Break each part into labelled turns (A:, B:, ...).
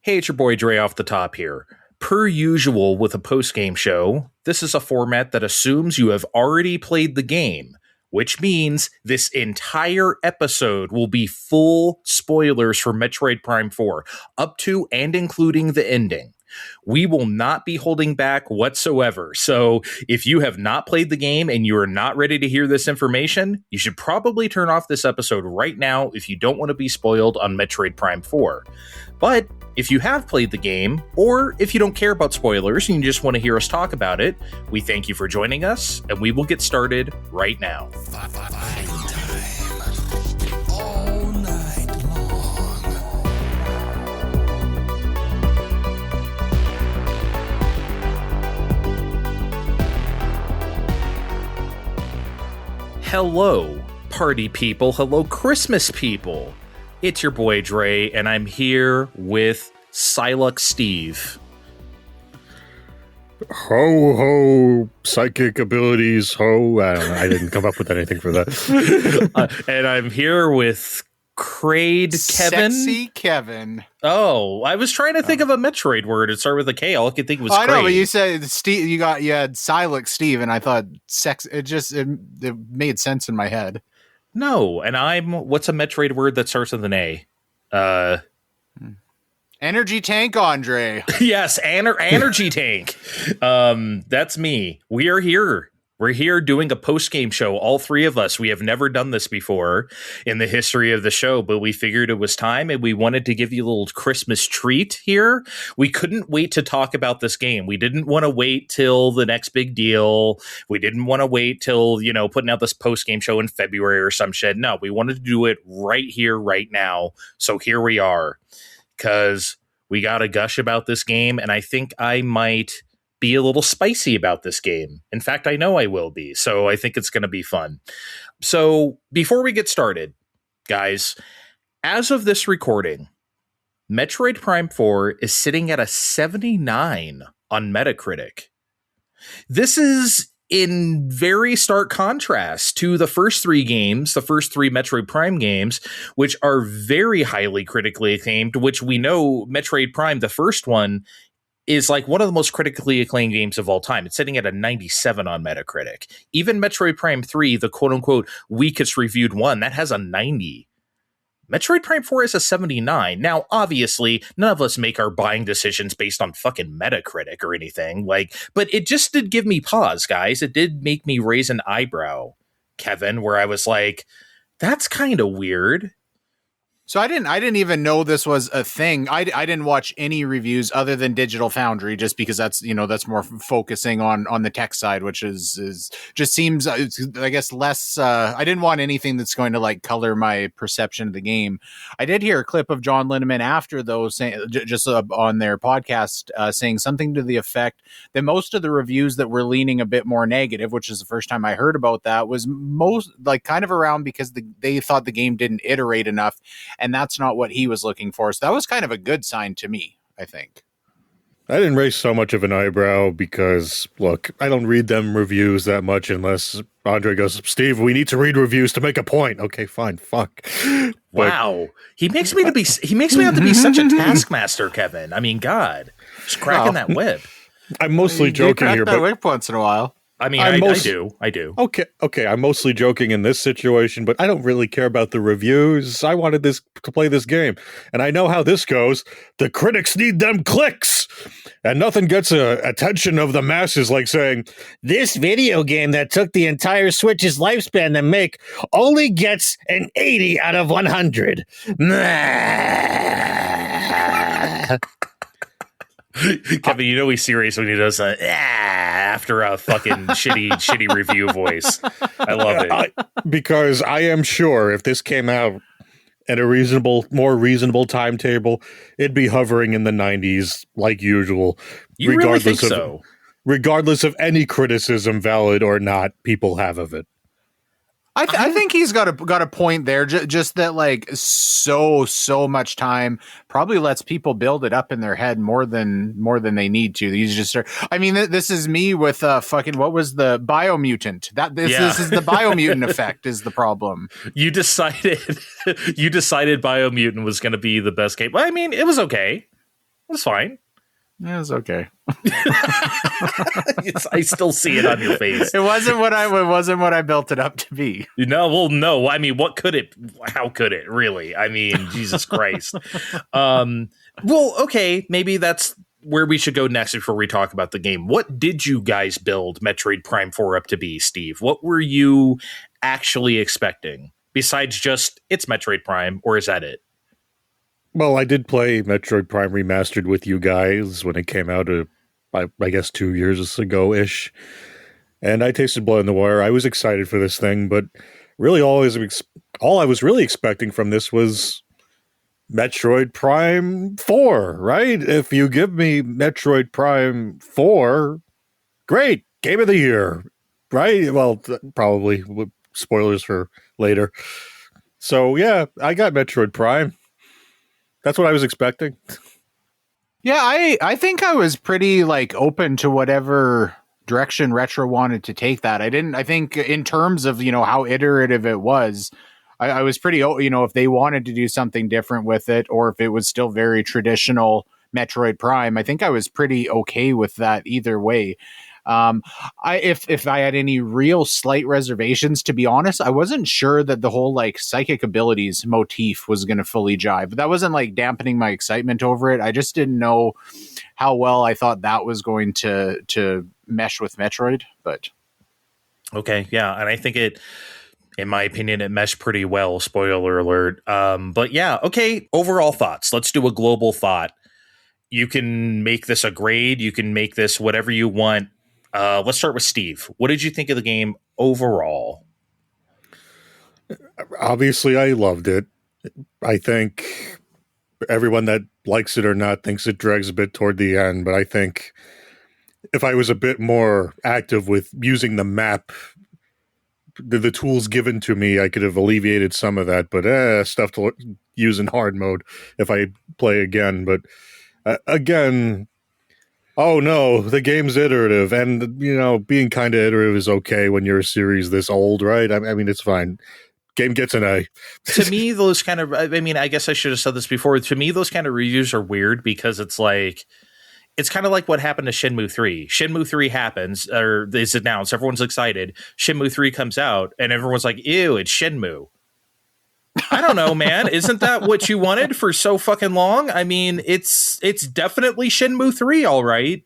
A: Hey, it's your boy Dre off the top here. Per usual with a post-game show, this is a format that assumes you have already played the game, which means this entire episode will be full spoilers for Metroid Prime 4, up to and including the ending. We will not be holding back whatsoever. So if you have not played the game and you are not ready to hear this information, you should probably turn off this episode right now if you don't want to be spoiled on Metroid Prime 4. But if you have played the game, or if you don't care about spoilers and you just want to hear us talk about it, we thank you for joining us, and we will get started right now.
B: All night long.
A: Hello, party people. Hello, Christmas people. It's your boy Dre, and I'm here with Psylocke Steve.
C: Ho, ho, psychic abilities, ho. I don't know. I didn't come up with anything for that.
A: And I'm here with Kraid Kevin.
D: Sexy Kevin.
A: Oh, I was trying to think of a Metroid word. It started with a K. All I could think was
D: I know,
A: Kraid.
D: but you said Steve. You had Psylocke Steve, and I thought sex. It made sense in my head.
A: No, and what's a Metroid word that starts with an A?
D: Energy tank, Andre.
A: Yes, energy tank. That's me. We are here. We're here doing a post-game show, all three of us. We have never done this before in the history of the show, but we figured it was time, and we wanted to give you a little Christmas treat here. We couldn't wait to talk about this game. We didn't want to wait till the next big deal. We didn't want to wait till, putting out this post-game show in February or some shit. No, we wanted to do it right here, right now. So here we are, because we got to gush about this game, and I think I might be a little spicy about this game. In fact, I know I will be. So I think it's going to be fun. So before we get started, guys, as of this recording, Metroid Prime 4 is sitting at a 79 on Metacritic. This is in very stark contrast to the first three Metroid Prime games, which are very highly critically acclaimed, which we know Metroid Prime, the first one, is like one of the most critically acclaimed games of all time. It's sitting at a 97 on Metacritic. Even Metroid Prime 3, the quote-unquote weakest reviewed one, that has a 90. Metroid Prime 4 is a 79. Now, obviously, none of us make our buying decisions based on fucking Metacritic or anything. But it just did give me pause, guys. It did make me raise an eyebrow, Kevin, where I was like, that's kind of weird.
D: So I didn't even know this was a thing. I didn't watch any reviews other than Digital Foundry, just because that's more focusing on the tech side, which is just seems, I guess, less. I didn't want anything that's going to color my perception of the game. I did hear a clip of John Linneman after though, saying just on their podcast, saying something to the effect that most of the reviews that were leaning a bit more negative, which is the first time I heard about that, was most kind of around because they thought the game didn't iterate enough. And that's not what he was looking for. So that was kind of a good sign to me, I think.
C: I didn't raise so much of an eyebrow because, look, I don't read them reviews that much unless Andre goes, Steve, we need to read reviews to make a point. Okay, fine, fuck.
A: Wow. He makes me out to be such a taskmaster, Kevin. I mean, God, just cracking that whip.
C: I'm mostly joking here, but
D: whip once in a while.
A: I mean, I do.
C: Okay. I'm mostly joking in this situation, but I don't really care about the reviews. I wanted to play this game, and I know how this goes. The critics need them clicks, and nothing gets attention of the masses like saying, this video game that took the entire Switch's lifespan to make only gets an 80 out of 100.
A: Kevin, he's serious when he does after a fucking shitty review voice. I love it.
C: Because I am sure if this came out at a more reasonable timetable, it'd be hovering in the 90s like usual.
A: You really think so?
C: Regardless of any criticism, valid or not, people have of it.
D: I think he's got a point there. Just that so much time probably lets people build it up in their head more than they need to. These just are. I mean, this is me with fucking what was the Biomutant? This is the Biomutant effect is the problem.
A: You decided Biomutant was going to be the best game. Well, I mean, it was okay. That's fine.
D: Yeah, it's okay.
A: I still see it on your face.
D: It wasn't what I built it up to be.
A: No. I mean, what could it? How could it really? I mean, Jesus Christ. Well, okay, maybe that's where we should go next before we talk about the game. What did you guys build Metroid Prime 4 up to be, Steve? What were you actually expecting besides just it's Metroid Prime, or is that it?
C: Well, I did play Metroid Prime Remastered with you guys when it came out, I guess 2 years ago-ish. And I tasted blood in the wire. I was excited for this thing, but really all I was really expecting from this was Metroid Prime 4, right? If you give me Metroid Prime 4, great, game of the year, right? Well, probably spoilers for later. So yeah, I got Metroid Prime. That's what I was expecting.
D: Yeah, I think I was pretty like open to whatever direction Retro wanted to take that. I think in terms of, how iterative it was, I was pretty, if they wanted to do something different with it, or if it was still very traditional Metroid Prime, I think I was pretty okay with that either way. If I had any real slight reservations, to be honest, I wasn't sure that the whole like psychic abilities motif was going to fully jive. But that wasn't like dampening my excitement over it. I just didn't know how well I thought that was going to mesh with Metroid. But
A: Okay, yeah, and I think in my opinion, it meshed pretty well. Spoiler alert. But yeah, okay. Overall thoughts. Let's do a global thought. You can make this a grade. You can make this whatever you want. Let's start with Steve. What did you think of the game overall?
C: Obviously, I loved it. I think everyone that likes it or not thinks it drags a bit toward the end, but I think if I was a bit more active with using the map, the tools given to me, I could have alleviated some of that, but stuff to use in hard mode if I play again. But again, oh no, the game's iterative, and being kind of iterative is okay when you're a series this old, right? I mean, it's fine. Game gets an A.
A: To me, those kind of, I mean, I guess I should have said this before. To me, those kind of reviews are weird because it's kind of like what happened to Shenmue 3. Shenmue 3 happens, or is announced, everyone's excited. Shenmue 3 comes out, and everyone's like, ew, it's Shenmue. I don't know, man. Isn't that what you wanted for so fucking long? I mean, it's definitely Shenmue 3, all right.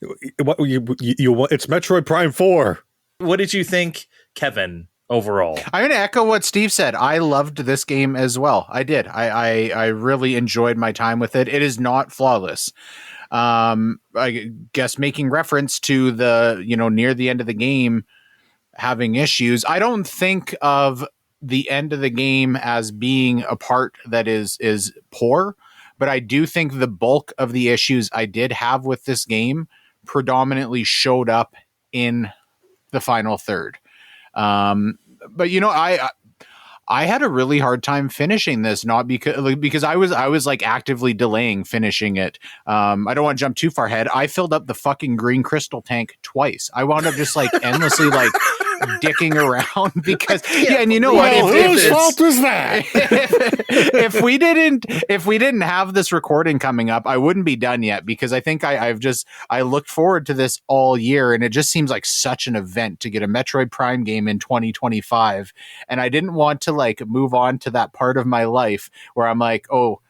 C: It's Metroid Prime 4.
A: What did you think, Kevin, overall?
D: I'm going to echo what Steve said. I loved this game as well. I did. I really enjoyed my time with it. It is not flawless. I guess making reference to the, near the end of the game having issues. I don't think of the end of the game as being a part that is poor, but I do think the bulk of the issues I did have with this game predominantly showed up in the final third. But I had a really hard time finishing this, not because I was like actively delaying finishing it. I don't want to jump too far ahead. I filled up the fucking green crystal tank twice. I wound up just like endlessly like dicking around because and what?
C: Whose fault was that?
D: If we didn't have this recording coming up, I wouldn't be done yet because I think I looked forward to this all year, and it just seems like such an event to get a Metroid Prime game in 2025, and I didn't want to like move on to that part of my life where I'm like, oh,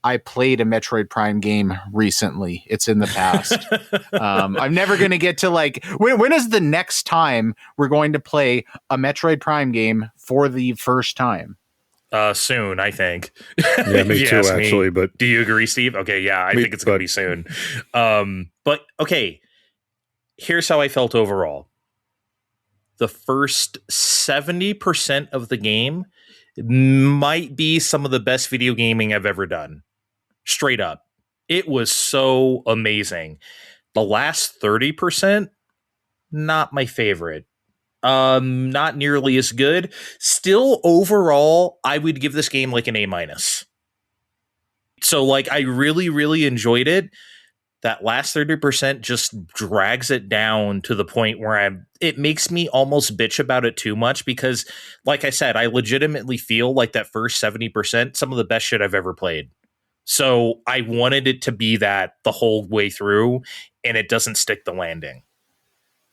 D: I played a Metroid Prime game recently. It's in the past. I'm never going to get to like, when is the next time we're going to play a Metroid Prime game for the first time?
A: Soon, I think.
C: Yeah, me too, actually. But
A: do you agree, Steve? Okay, yeah, I think it's going to be soon. But okay, here's how I felt overall. The first 70% of the game might be some of the best video gaming I've ever done. Straight up. It was so amazing. The last 30%, not my favorite. Not nearly as good. Still, overall, I would give this game like an A-. So, like, I really, really enjoyed it. That last 30% just drags it down to the point where it makes me almost bitch about it too much because, like I said, I legitimately feel like that first 70%, some of the best shit I've ever played. So I wanted it to be that the whole way through, and it doesn't stick the landing.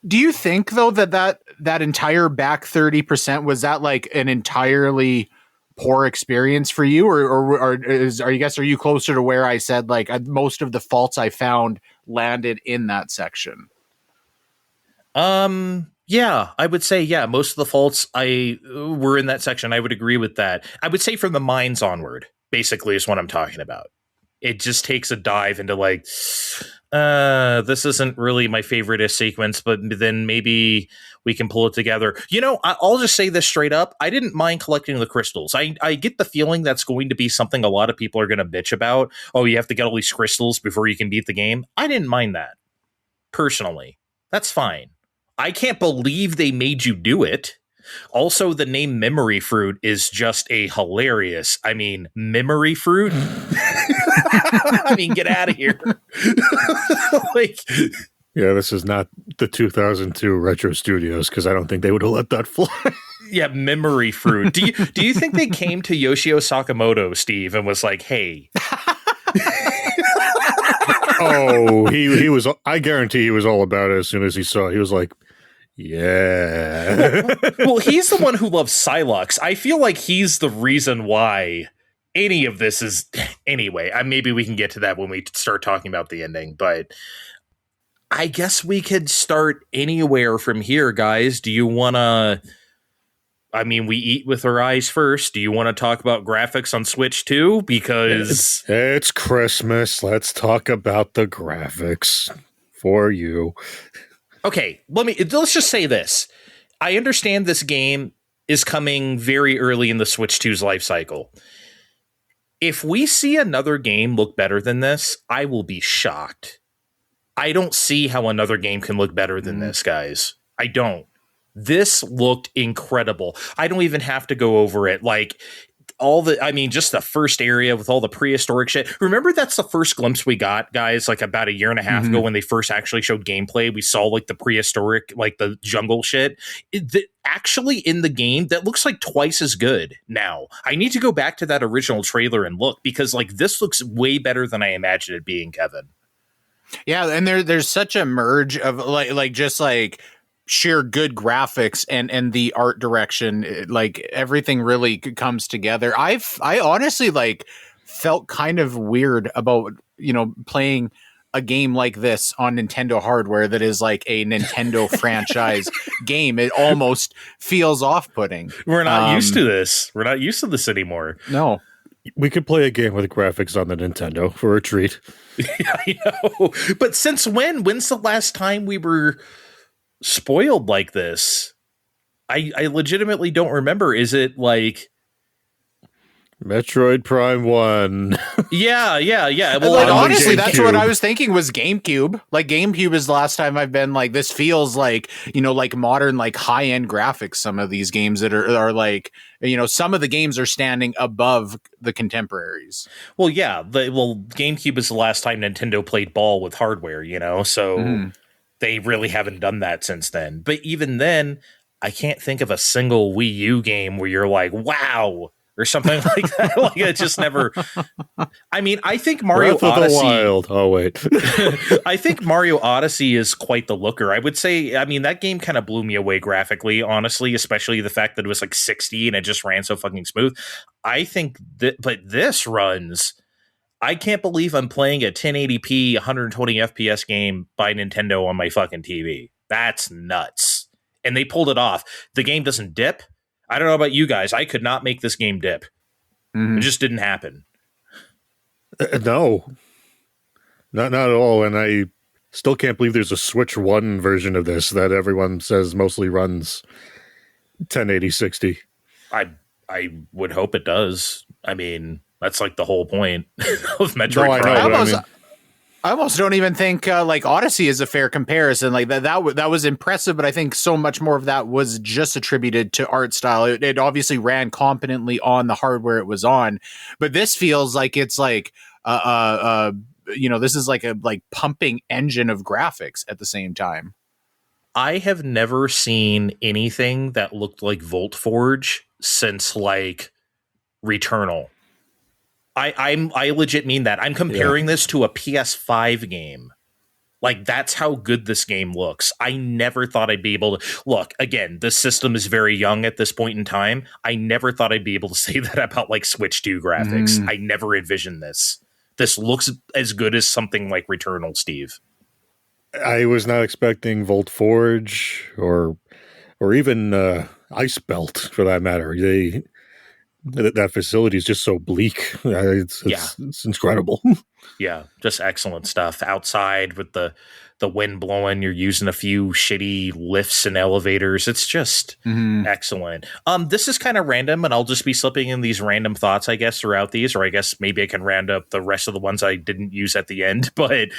D: Do you think though that entire back 30% was that like an entirely poor experience for you, or are you closer to where I said like most of the faults I found landed in that section?
A: Yeah, I would say, yeah, most of the faults were in that section. I would agree with that. I would say from the mines onward, basically, is what I'm talking about. It just takes a dive into like, this isn't really my favoriteest sequence, but then maybe we can pull it together. You know, I'll just say this straight up. I didn't mind collecting the crystals. I get the feeling that's going to be something a lot of people are going to bitch about. Oh, you have to get all these crystals before you can beat the game. I didn't mind that. Personally, that's fine. I can't believe they made you do it. Also, the name Memory Fruit is just a hilarious. I mean, Memory Fruit? I mean, get out of here. Like,
C: yeah, this is not the 2002 Retro Studios, because I don't think they would have let that fly.
A: Yeah, Memory Fruit. Do you think they came to Yoshio Sakamoto, Steve, and was like, hey...
C: Oh, he was. I guarantee he was all about it as soon as he saw it. He was like, yeah.
A: Well, he's the one who loves Psylocke. I feel like he's the reason why any of this is. Anyway, maybe we can get to that when we start talking about the ending, but I guess we could start anywhere from here, guys. Do you want to... I mean, we eat with our eyes first. Do you want to talk about graphics on Switch too? Because
C: it's Christmas. Let's talk about the graphics for you.
A: Okay, let's just say this. I understand this game is coming very early in the Switch 2's life cycle. If we see another game look better than this, I will be shocked. I don't see how another game can look better than this, guys. I don't. This looked incredible. I don't even have to go over it. Like, just the first area with all the prehistoric shit. Remember, that's the first glimpse we got, guys, like about a year and a half ago when they first actually showed gameplay. We saw like the prehistoric, like the jungle shit. Actually in the game, that looks like twice as good now. I need to go back to that original trailer and look, because like this looks way better than I imagined it being, Kevin.
D: Yeah, and there's such a merge of like sheer good graphics and the art direction, like everything really comes together. I honestly like felt kind of weird about, playing a game like this on Nintendo hardware that is like a Nintendo franchise game. It almost feels off-putting.
A: We're not used to this. We're not used to this anymore.
D: No.
C: We could play a game with graphics on the Nintendo for a treat.
A: Yeah, I know. But since when? When's the last time we were spoiled like this? I legitimately don't remember. Is it like
C: Metroid Prime 1?
A: Yeah. Well,
D: like, honestly, that's what I was thinking was GameCube. Like, GameCube is the last time I've been like, this feels like, like modern, like high-end graphics. Some of these games that are like, some of the games are standing above the contemporaries.
A: Well, yeah. GameCube is the last time Nintendo played ball with hardware, so they really haven't done that since then. But even then, I can't think of a single Wii U game where you're like, wow, or something like that. Like, it just never. I mean, I think Mario
C: Breath
A: Odyssey.
C: Of the Wild. Oh wait,
A: I think Mario Odyssey is quite the looker. I would say. I mean, that game kind of blew me away graphically, honestly, especially the fact that it was like 60 and it just ran so fucking smooth. I think that, but this runs. I can't believe I'm playing a 1080p 120 FPS game by Nintendo on my fucking TV. That's nuts. And they pulled it off. The game doesn't dip. I don't know about you guys. I could not make this game dip. It just didn't happen.
C: No. Not at all. And I still can't believe there's a Switch 1 version of this that everyone says mostly runs 1080 60.
A: I would hope it does. I mean, that's like the whole point of Metroid Prime.
D: I almost don't even think like Odyssey is a fair comparison. Like that was impressive, but I think so much more of that was just attributed to art style. It obviously ran competently on the hardware it was on, but this feels like it's like this is like a pumping engine of graphics at the same time.
A: I have never seen anything that looked like Volt Forge since like Returnal. I legit mean that. I'm comparing this to a PS5 game. Like, that's how good this game looks. I never thought I'd be able to look again. The system is very young at this point in time. I never thought I'd be able to say that about like Switch 2 graphics. I never envisioned this. This looks as good as something like Returnal, Steve.
C: I was not expecting Volt Forge or even Ice Belt for that matter. That facility is just so bleak. It's incredible.
A: Yeah, just excellent stuff. Outside with the wind blowing, you're using a few shitty lifts and elevators. It's just excellent. This is kind of random, and I'll just be slipping in these random thoughts, I guess, throughout these, or I guess maybe I can round up the rest of the ones I didn't use at the end. But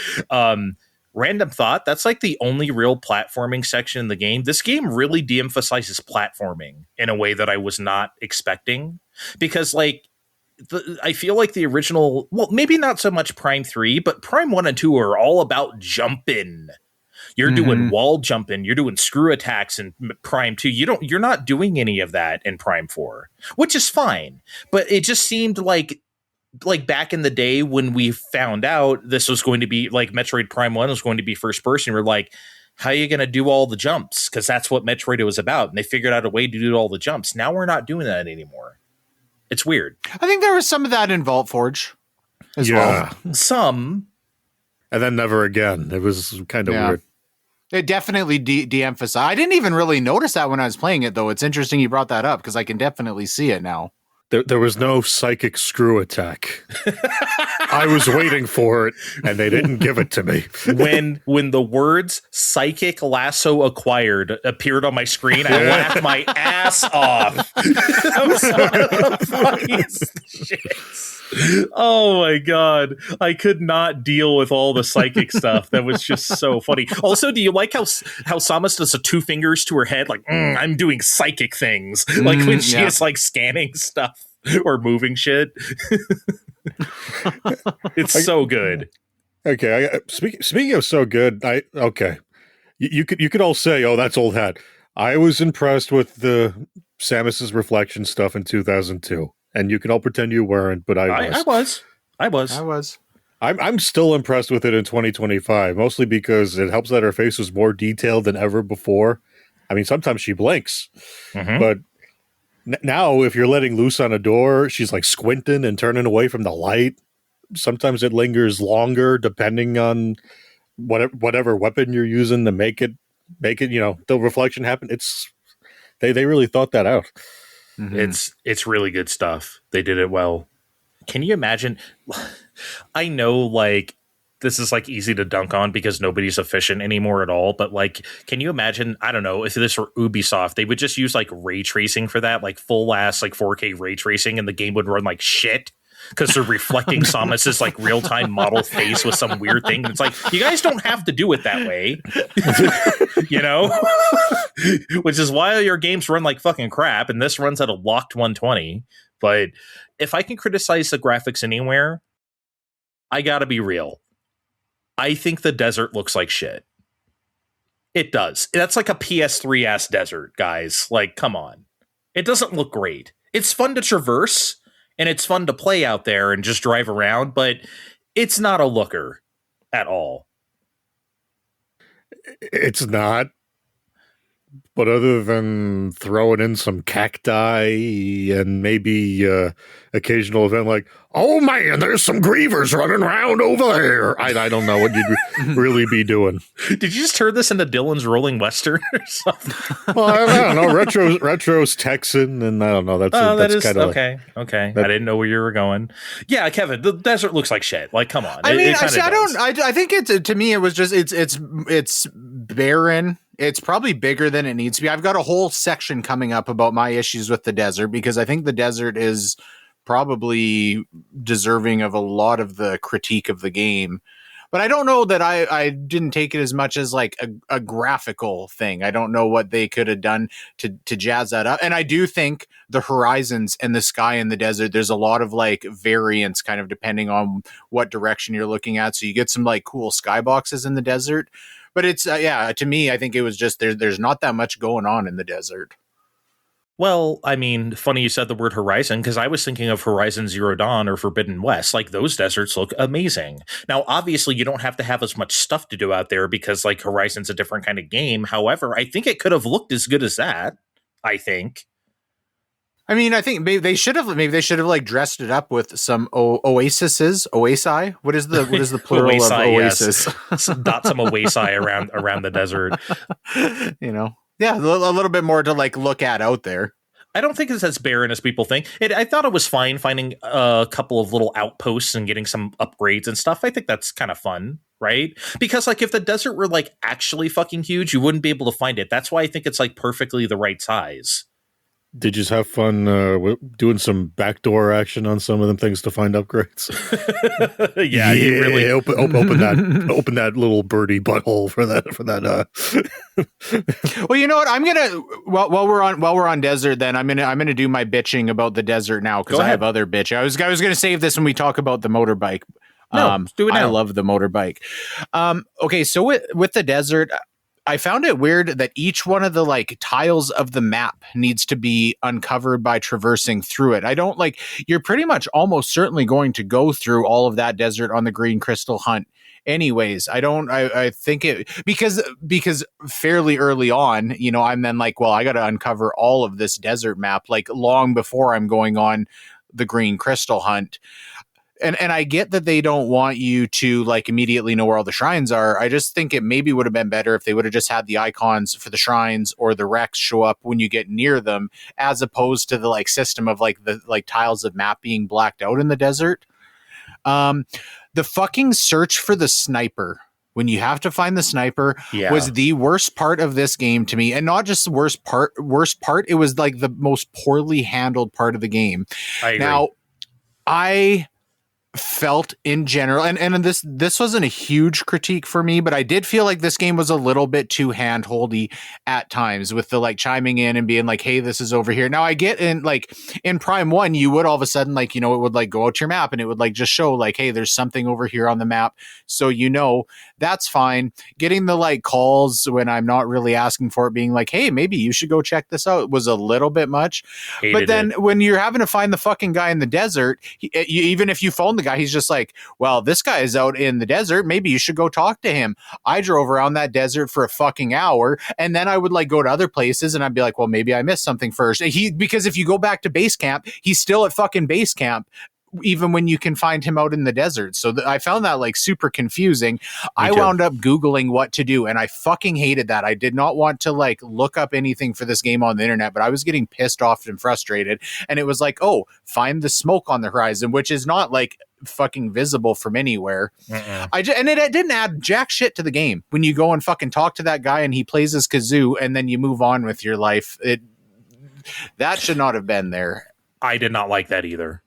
A: random thought, that's like the only real platforming section in the game. This game really de-emphasizes platforming in a way that I was not expecting, because like I feel like the original, well, maybe not so much Prime 3, but Prime 1 and 2 are all about jumping. You're doing wall jumping, you're doing screw attacks in Prime 2. You're not doing any of that in Prime 4, which is fine. But it just seemed like back in the day when we found out this was going to be like Metroid Prime 1 was going to be first person, we're like, how are you going to do all the jumps? Because that's what Metroid was about. And they figured out a way to do all the jumps. Now we're not doing that anymore. It's weird.
D: I think there was some of that in Vault Forge as well.
A: Some.
C: And then never again. It was kind of weird.
D: It definitely de-emphasized. I didn't even really notice that when I was playing it, though. It's interesting you brought that up because I can definitely see it now.
C: There was no psychic screw attack. I was waiting for it, and they didn't give it to me.
A: When the words "psychic lasso acquired" appeared on my screen, I laughed my ass off. That was one of the funniest shits. Oh my god, I could not deal with all the psychic stuff. That was just so funny. Also, do you like how Samus does the two fingers to her head, like I'm doing psychic things, like when she is like scanning stuff or moving shit? It's so good.
C: Okay, speaking of so good, you could all say, "Oh, that's old hat." I was impressed with the Samus's reflection stuff in 2002, and you can all pretend you weren't, but I was. I'm still impressed with it in 2025, mostly because it helps that her face was more detailed than ever before. I mean, sometimes she blinks, but now if you're letting loose on a door, she's like squinting and turning away from the light. Sometimes it lingers longer depending on whatever weapon you're using to make it, the reflection happen. They really thought that out.
A: It's really good stuff. They did it well. Can you imagine? I know, like, this is like easy to dunk on because nobody's efficient anymore at all. But like, can you imagine? I don't know if this were Ubisoft, they would just use like ray tracing for that, like full ass like 4K ray tracing, and the game would run like shit because they're reflecting Samus's like real time model face with some weird thing. It's like, you guys don't have to do it that way, which is why your games run like fucking crap, and this runs at a locked 120. But if I can criticize the graphics anywhere, I gotta be real. I think the desert looks like shit. It does. That's like a PS3 ass desert, guys. Like, come on. It doesn't look great. It's fun to traverse, and it's fun to play out there and just drive around, but it's not a looker at all.
C: It's not. But other than throwing in some cacti and maybe occasional event like, oh man, there's some grievers running around over there. I don't know what you'd really be doing.
A: Did you just turn this into Dylan's Rolling Western or something?
C: Well, I don't know. Retro's Texan, and I don't know. That's kind of
A: okay. I didn't know where you were going. Yeah, Kevin, the desert looks like shit. Like, come on.
D: I mean, I think to me, it was just it's barren. It's probably bigger than it needs to be. I've got a whole section coming up about my issues with the desert because I think the desert is probably deserving of a lot of the critique of the game. But I don't know that I didn't take it as much as like a graphical thing. I don't know what they could have done to jazz that up. And I do think the horizons and the sky in the desert, there's a lot of like variance kind of depending on what direction you're looking at. So you get some like cool skyboxes in the desert. But it's, to me, I think it was just there's not that much going on in the desert.
A: Well, I mean, funny you said the word Horizon because I was thinking of Horizon Zero Dawn or Forbidden West. Like those deserts look amazing. Now, obviously, you don't have to have as much stuff to do out there because like Horizon's a different kind of game. However, I think it could have looked as good as that. I think.
D: I mean, I think maybe they should have like dressed it up with some oasi. What is the plural of oasis?
A: Yes. Dot some oasi around the desert.
D: You know, yeah, a little bit more to like look at out there.
A: I don't think it's as barren as people think. I thought it was fine finding a couple of little outposts and getting some upgrades and stuff. I think that's kind of fun, right? Because like if the desert were like actually fucking huge, you wouldn't be able to find it. That's why I think it's like perfectly the right size.
C: Did you just have fun doing some backdoor action on some of them things to find upgrades?
A: Yeah, you really
C: open that little birdie butthole for that.
D: Well, you know what? I'm gonna while we're on desert, then I'm gonna do my bitching about the desert now because I have other bitch. I was gonna save this when we talk about the motorbike.
A: No, do it now.
D: I love the motorbike. Okay, so with the desert, I found it weird that each one of the like tiles of the map needs to be uncovered by traversing through it. I don't like, you're pretty much almost certainly going to go through all of that desert on the green crystal hunt anyways. I think it because fairly early on, you know, I'm then like, well, I got to uncover all of this desert map like long before I'm going on the green crystal hunt. And I get that they don't want you to like immediately know where all the shrines are. I just think it maybe would have been better if they would have just had the icons for the shrines or the wrecks show up when you get near them, as opposed to the like system of like the like tiles of map being blacked out in the desert. The fucking search for the sniper when you have to find the sniper was the worst part of this game to me. And not just the worst part, it was like the most poorly handled part of the game.
A: I agree.
D: Now, I felt in general, and this wasn't a huge critique for me, but I did feel like this game was a little bit too hand-holdy at times with the like chiming in and being like, hey, this is over here. Now I get in Prime 1, you would all of a sudden like, you know, it would like go out to your map and it would like just show like, hey, there's something over here on the map. So, you know, that's fine. Getting the like calls when I'm not really asking for it, being like, hey, maybe you should go check this out, was a little bit much. But then when you're having to find the fucking guy in the desert, even if you phone the guy, he's just like, well, this guy is out in the desert, maybe you should go talk to him. I drove around that desert for a fucking hour, and then I would like go to other places and I'd be like, well, maybe I missed something first. Because if you go back to base camp, he's still at fucking base camp even when you can find him out in the desert. So I found that like super confusing. I wound up Googling what to do, and I fucking hated that. I did not want to like look up anything for this game on the internet, but I was getting pissed off and frustrated. And it was like, oh, find the smoke on the horizon, which is not like fucking visible from anywhere. It didn't add jack shit to the game. When you go and fucking talk to that guy and he plays his kazoo and then you move on with your life, that should not have been there.
A: I did not like that either.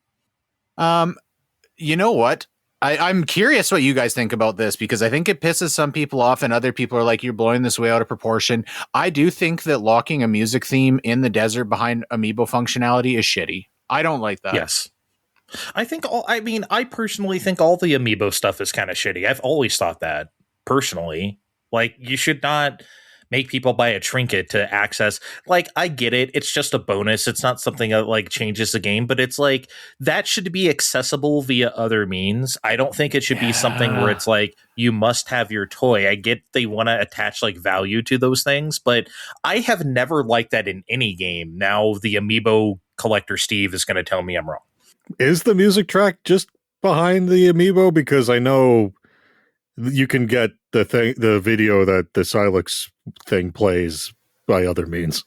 D: You know what? I'm curious what you guys think about this, because I think it pisses some people off and other people are like, you're blowing this way out of proportion. I do think that locking a music theme in the desert behind amiibo functionality is shitty. I don't like that.
A: Yes. I personally think all the amiibo stuff is kind of shitty. I've always thought that personally. Like, you should not make people buy a trinket to access. Like, I get it. It's just a bonus. It's not something that like changes the game, but it's like that should be accessible via other means. I don't think it should be something where it's like you must have your toy. I get they want to attach like value to those things, but I have never liked that in any game. Now the amiibo collector Steve is going to tell me I'm wrong.
C: Is the music track just behind the amiibo? Because I know you can get the video that the Silex thing plays by other means.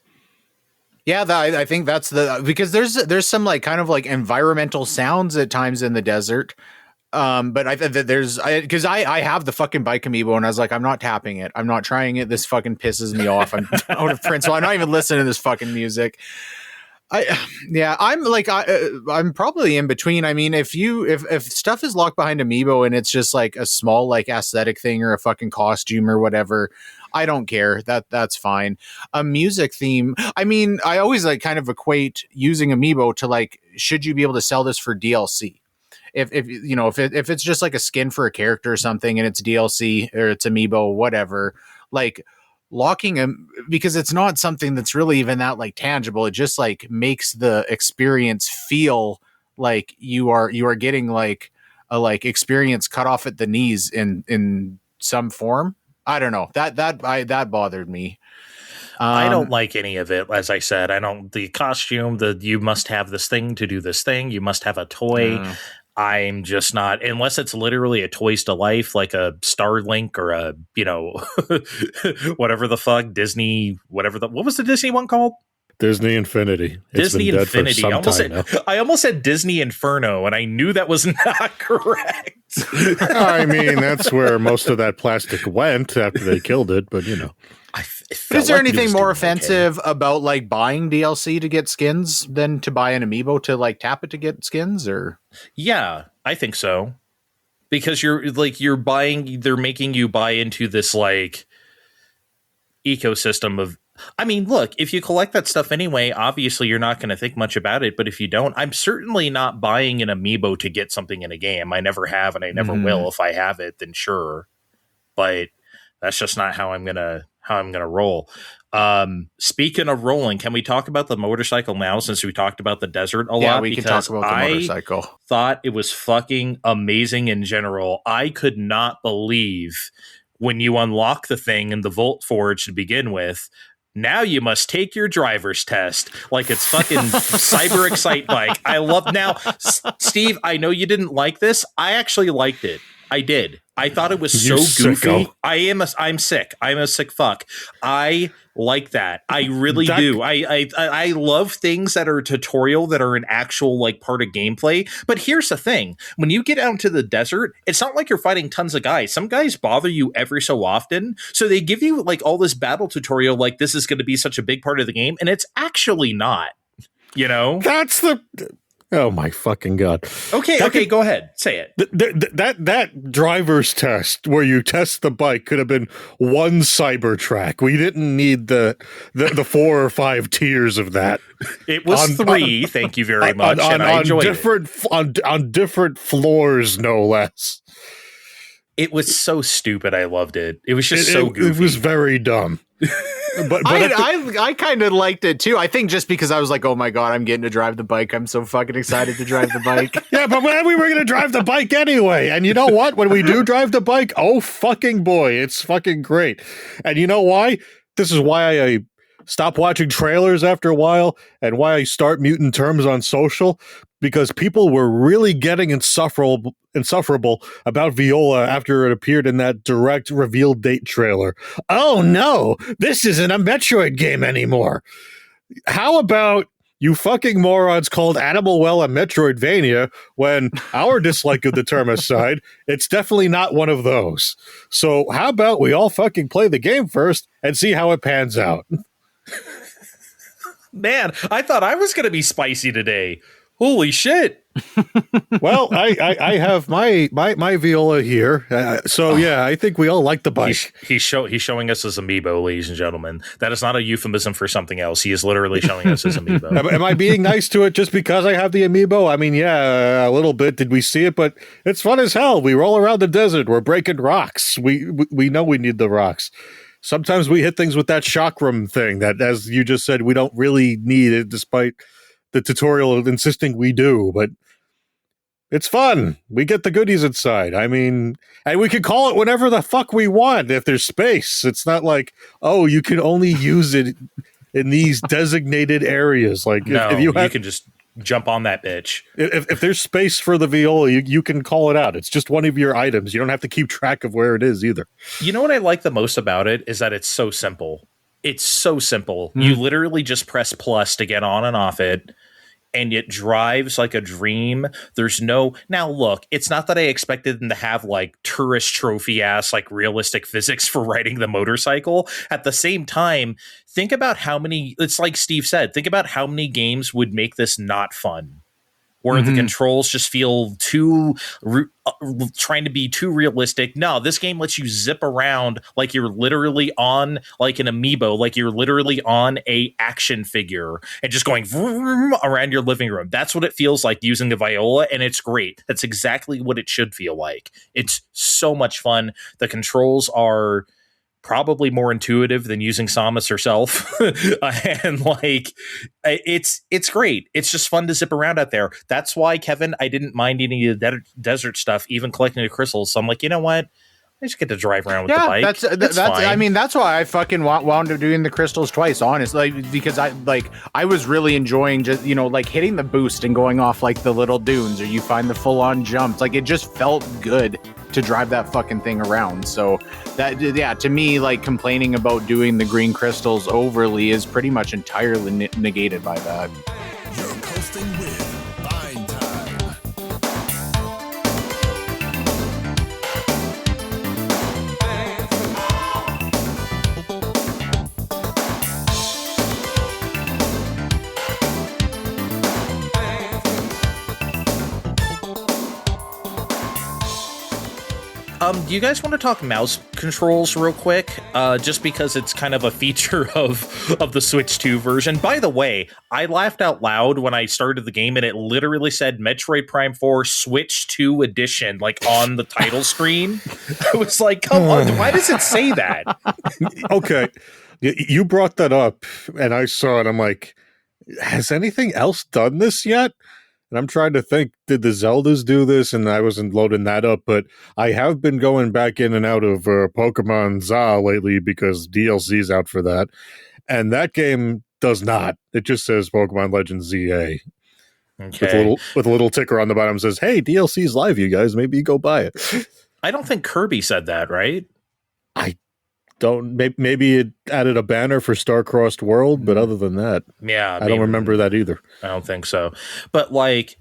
D: Yeah, I think that's because there's some like kind of like environmental sounds at times in the desert. But I think that because I have the fucking bike amiibo and I was like, I'm not tapping it. I'm not trying it. This fucking pisses me off. I'm out of print, so I'm not even listening to this fucking music. I'm probably in between. I mean, if stuff is locked behind amiibo and it's just like a small like aesthetic thing or a fucking costume or whatever, I don't care. That's fine. A music theme, I mean, I always like kind of equate using amiibo to like, should you be able to sell this for DLC? If it's just like a skin for a character or something and it's DLC or it's amiibo, whatever, like, locking him, because it's not something that's really even that like tangible. It just like makes the experience feel like you are getting like a like experience cut off at the knees in some form. I don't know, that bothered me.
A: I don't like any of it. As I said, I don't, the costume, you must have this thing to do this thing. You must have a toy. I'm just not, unless it's literally a Toys to Life, like a Starlink or a, whatever the fuck, Disney, what was the Disney one called?
C: Disney Infinity. It's
A: Disney
C: been dead for
A: Infinity.
C: some
A: I almost said Disney Inferno, and I knew that was not correct.
C: I mean, that's where most of that plastic went after they killed it, but
D: Is there anything more offensive about like buying DLC to get skins than to buy an amiibo to like tap it to get skins? Or
A: yeah, I think so, because they're making you buy into this like ecosystem of. I mean, look, if you collect that stuff anyway, obviously you're not going to think much about it. But if you don't, I'm certainly not buying an amiibo to get something in a game. I never have, and I never will. If I have it, then sure. But that's just not how I'm gonna roll. Speaking of rolling, can we talk about the motorcycle now, since we talked about the desert a lot?
D: Yeah, we can talk about the motorcycle.
A: I thought it was fucking amazing in general. I could not believe when you unlock the thing in the Volt Forge to begin with. Now you must take your driver's test like it's fucking Cyber Excite Bike. I love now, Steve. I know you didn't like this. I actually liked it. I did. I thought it was so goofy.
C: Sicko.
A: I'm sick. I'm a sick fuck. I like that. I really do. I love things that are tutorial, that are an actual like part of gameplay. But here's the thing. When you get out into the desert, it's not like you're fighting tons of guys. Some guys bother you every so often. So they give you like all this battle tutorial, like this is going to be such a big part of the game. And it's actually not,
C: that's the... Oh my fucking God.
A: Okay, go ahead. Say it.
C: That driver's test where you test the bike could have been one Cybertrack. We didn't need the 4 or 5 tiers of that.
A: It was 3, thank you very much, and I enjoyed it.
C: On different floors, no less.
A: It was so stupid. I loved it. It was just so goofy.
C: It was very dumb. But
D: I kind of liked it too. I think just because I was like, oh my God, I'm getting to drive the bike. I'm so fucking excited to drive the bike.
C: Yeah, but when we were going to drive the bike anyway. And you know what? When we do drive the bike, oh fucking boy, it's fucking great. And you know why? This is why I stop watching trailers after a while, and why I start muting terms on social, because people were really getting insufferable about Viola after it appeared in that direct reveal date trailer. Oh no, this isn't a Metroid game anymore. How about you fucking morons called Animal Well a Metroidvania, when our dislike of the term aside, it's definitely not one of those. So how about we all fucking play the game first and see how it pans out?
A: Man, I thought I was going to be spicy today. Holy shit.
C: Well, I have my Viola here. So yeah, I think we all like the bike.
A: He's showing us his amiibo, ladies and gentlemen. That is not a euphemism for something else. He is literally showing us his amiibo.
C: Am I being nice to it just because I have the amiibo? I mean, yeah, a little bit. Did we see it? But it's fun as hell. We roll around the desert. We're breaking rocks. We know we need the rocks. Sometimes we hit things with that chakram thing that, as you just said, we don't really need it, despite the tutorial insisting we do. But it's fun. We get the goodies inside. I mean, and we can call it whenever the fuck we want if there's space. It's not like, oh, you can only use it in these designated areas. Like,
A: no,
C: if
A: you can just jump on that bitch.
C: If there's space for the Viola, you can call it out. It's just one of your items. You don't have to keep track of where it is either.
A: You know what I like the most about it is that it's so simple. It's so simple. You literally just press plus to get on and off it, and it drives like a dream. There's no... Now, look, it's not that I expected them to have like tourist trophy ass, like realistic physics for riding the motorcycle. At the same time, think about how many... It's like Steve said, think about how many games would make this not fun, where the controls just feel too trying to be too realistic. No, this game lets you zip around like you're literally on like an amiibo, like you're literally on a action figure and just going vroom around your living room. That's what it feels like using the Viola, and it's great. That's exactly what it should feel like. It's so much fun. The controls are probably more intuitive than using Samus herself. And like, it's great. It's just fun to zip around out there. That's why, Kevin, I didn't mind any of the desert stuff, even collecting the crystals. So I'm like, you know what? I just get to drive around with the bike. That's fine.
D: I mean, that's why I fucking wound up doing the crystals twice, honestly, because I was really enjoying just, you know, like hitting the boost and going off like the little dunes, or you find the full on jumps. Like, it just felt good to drive that fucking thing around. So that, yeah, to me, like, complaining about doing the green crystals overly is pretty much entirely negated by that.
B: You're coasting with Fine Time.
A: Do you guys want to talk mouse controls real quick? Just because it's kind of a feature of the Switch 2 version. By the way, I laughed out loud when I started the game and it literally said Metroid Prime 4 Switch 2 Edition, like on the title screen. I was like, come on, why does it say that?
C: Okay, you brought that up, and I saw it. I'm like, has anything else done this yet? And I'm trying to think, did the Zeldas do this? And I wasn't loading that up, but I have been going back in and out of Pokemon ZA lately because DLC's out for that. And that game does not. It just says Pokemon Legends ZA.
A: Okay.
C: With a little ticker on the bottom says, hey, DLC's live, you guys. Maybe go buy it.
A: I don't think Kirby said that, right?
C: Maybe it added a banner for Star-Crossed World, but other than that,
A: yeah,
C: I don't remember that either.
A: I don't think so. But like,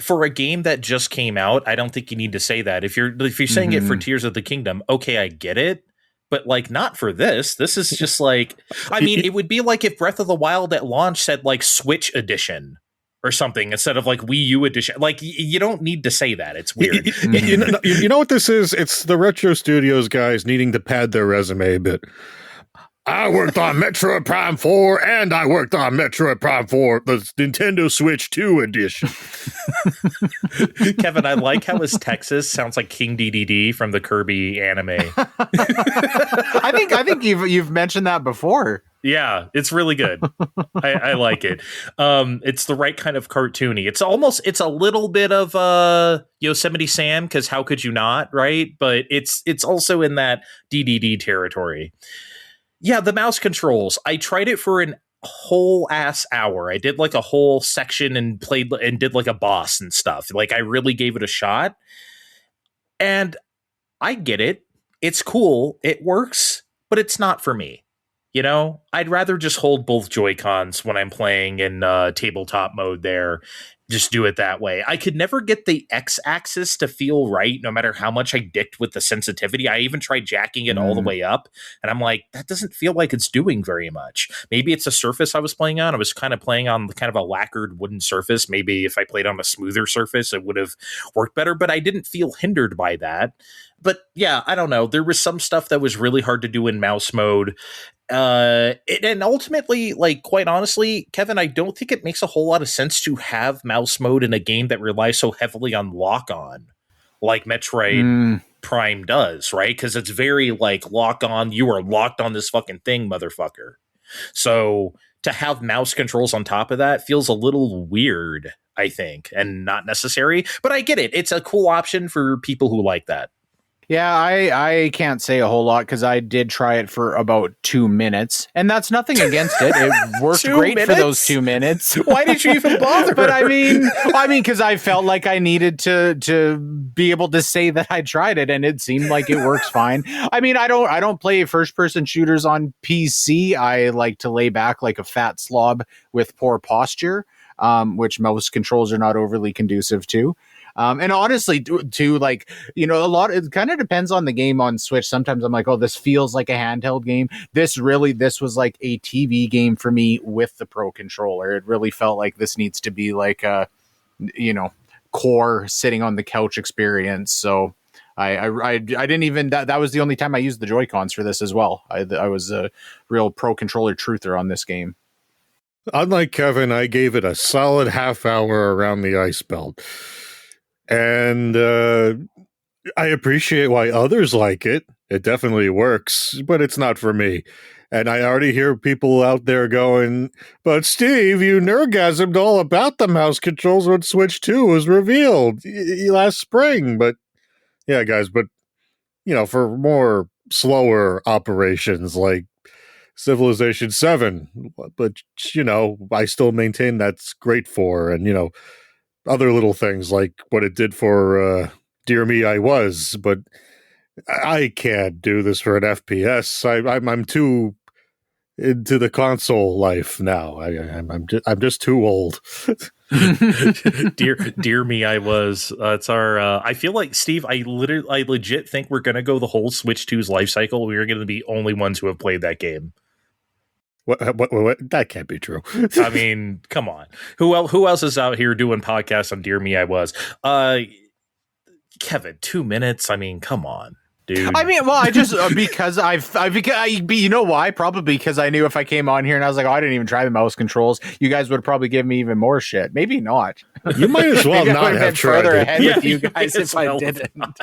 A: for a game that just came out, I don't think you need to say that. If you're saying it for Tears of the Kingdom, okay, I get it. But like, not for this. This is just like, I mean, it would be like if Breath of the Wild at launch said like Switch Edition or something instead of like Wii U Edition. Like, you don't need to say that. It's weird.
C: You know what this is? It's the Retro Studios guys needing to pad their resume a bit. I worked on Metroid Prime 4 and I worked on Metroid Prime 4, the Nintendo Switch 2 edition.
A: Kevin, I like how his Texas sounds like King DDD from the Kirby anime.
D: I think you've mentioned that before.
A: Yeah, it's really good. I like it. It's the right kind of cartoony. It's a little bit of Yosemite Sam, because how could you not, right? But it's also in that DDD territory. Yeah, the mouse controls. I tried it for an whole ass hour. I did like a whole section and played and did like a boss and stuff. Like, I really gave it a shot. And I get it. It's cool. It works, but it's not for me. You know, I'd rather just hold both Joy-Cons when I'm playing in tabletop mode there. Just do it that way. I could never get the X-axis to feel right, no matter how much I dicked with the sensitivity. I even tried jacking it all the way up, and I'm like, that doesn't feel like it's doing very much. Maybe it's a surface I was playing on. I was kind of playing on kind of a lacquered wooden surface. Maybe if I played on a smoother surface, it would have worked better, but I didn't feel hindered by that. But yeah, I don't know. There was some stuff that was really hard to do in mouse mode. And ultimately, like, quite honestly, Kevin, I don't think it makes a whole lot of sense to have mouse mode in a game that relies so heavily on lock-on, like Metroid Prime does, right? Because it's very like lock-on. You are locked on this fucking thing, motherfucker. So to have mouse controls on top of that feels a little weird, I think, and not necessary. But I get it. It's a cool option for people who like that.
D: Yeah, I can't say a whole lot because I did try it for about 2 minutes, and that's nothing against it. It worked great for those 2 minutes.
A: Why did you even bother?
D: But I mean, because I felt like I needed to be able to say that I tried it, and it seemed like it works fine. I mean, I don't play first person shooters on PC. I like to lay back like a fat slob with poor posture, which most controls are not overly conducive to. And honestly, too, like, you know, it kind of depends on the game on Switch. Sometimes I'm like, oh, this feels like a handheld game. This was like a TV game for me with the Pro controller. It really felt like this needs to be like a, you know, core sitting on the couch experience. So I didn't even, that was the only time I used the Joy-Cons for this as well. I was a real Pro controller truther on this game.
C: Unlike Kevin, I gave it a solid half hour around the ice belt. And I appreciate why others like it. It definitely works, but it's not for me. And I already hear people out there going, but Steve, you nerdgasmed all about the mouse controls when Switch 2 was revealed last spring. But yeah, guys, but for more slower operations like Civilization 7, but I still maintain that's great for, and other little things like what it did for Dear Me I Was, but I can't do this for an FPS. I'm too into the console life now. I'm just too old.
A: Dear me, I was. It's our. I feel like Steve. I legit think we're gonna go the whole Switch 2's life cycle. We're gonna be the only ones who have played that game.
C: What? That can't be true.
A: I mean, come on. Who else is out here doing podcasts on Dear Me I Was? Kevin, 2 minutes. I mean, come on. Dude.
D: I mean, well, I just because you know why? Probably because I knew if I came on here and I was like, oh, I didn't even try the mouse controls, you guys would probably give me even more shit. Maybe not.
C: You might as well not have tried
D: further
C: it.
D: ahead with you guys if I didn't.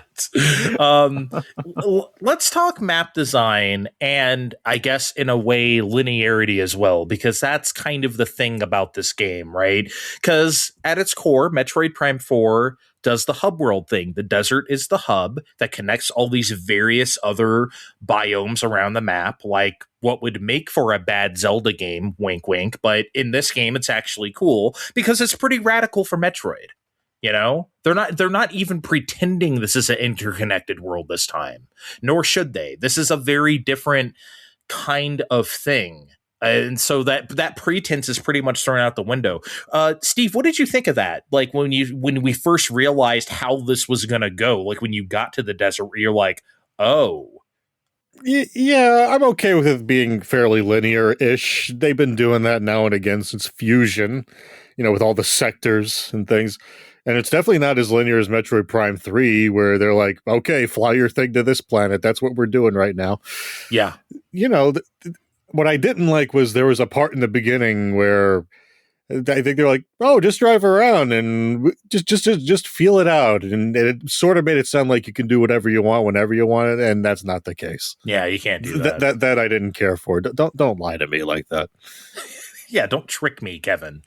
A: Let's talk map design and I guess in a way linearity as well, because that's kind of the thing about this game, right? Because at its core, Metroid Prime 4 does the hub world thing. The desert is the hub that connects all these various other biomes around the map, like what would make for a bad Zelda game, wink wink, but in this game it's actually cool because it's pretty radical for Metroid. They're not even pretending this is an interconnected world this time, nor should they. This is a very different kind of thing. And so that pretense is pretty much thrown out the window. Steve, what did you think of that? Like when we first realized how this was going to go, like when you got to the desert where you're like, oh.
C: Yeah, I'm okay with it being fairly linear-ish. They've been doing that now and again since Fusion, with all the sectors and things. And it's definitely not as linear as Metroid Prime 3, where they're like, okay, fly your thing to this planet. That's what we're doing right now.
A: Yeah.
C: What I didn't like was there was a part in the beginning where I think they're like, oh, just drive around and just feel it out. And it sort of made it sound like you can do whatever you want, whenever you want it. And that's not the case.
A: Yeah, you can't do that.
C: That I didn't care for. Don't lie to me like that.
A: Yeah, don't trick me, Kevin.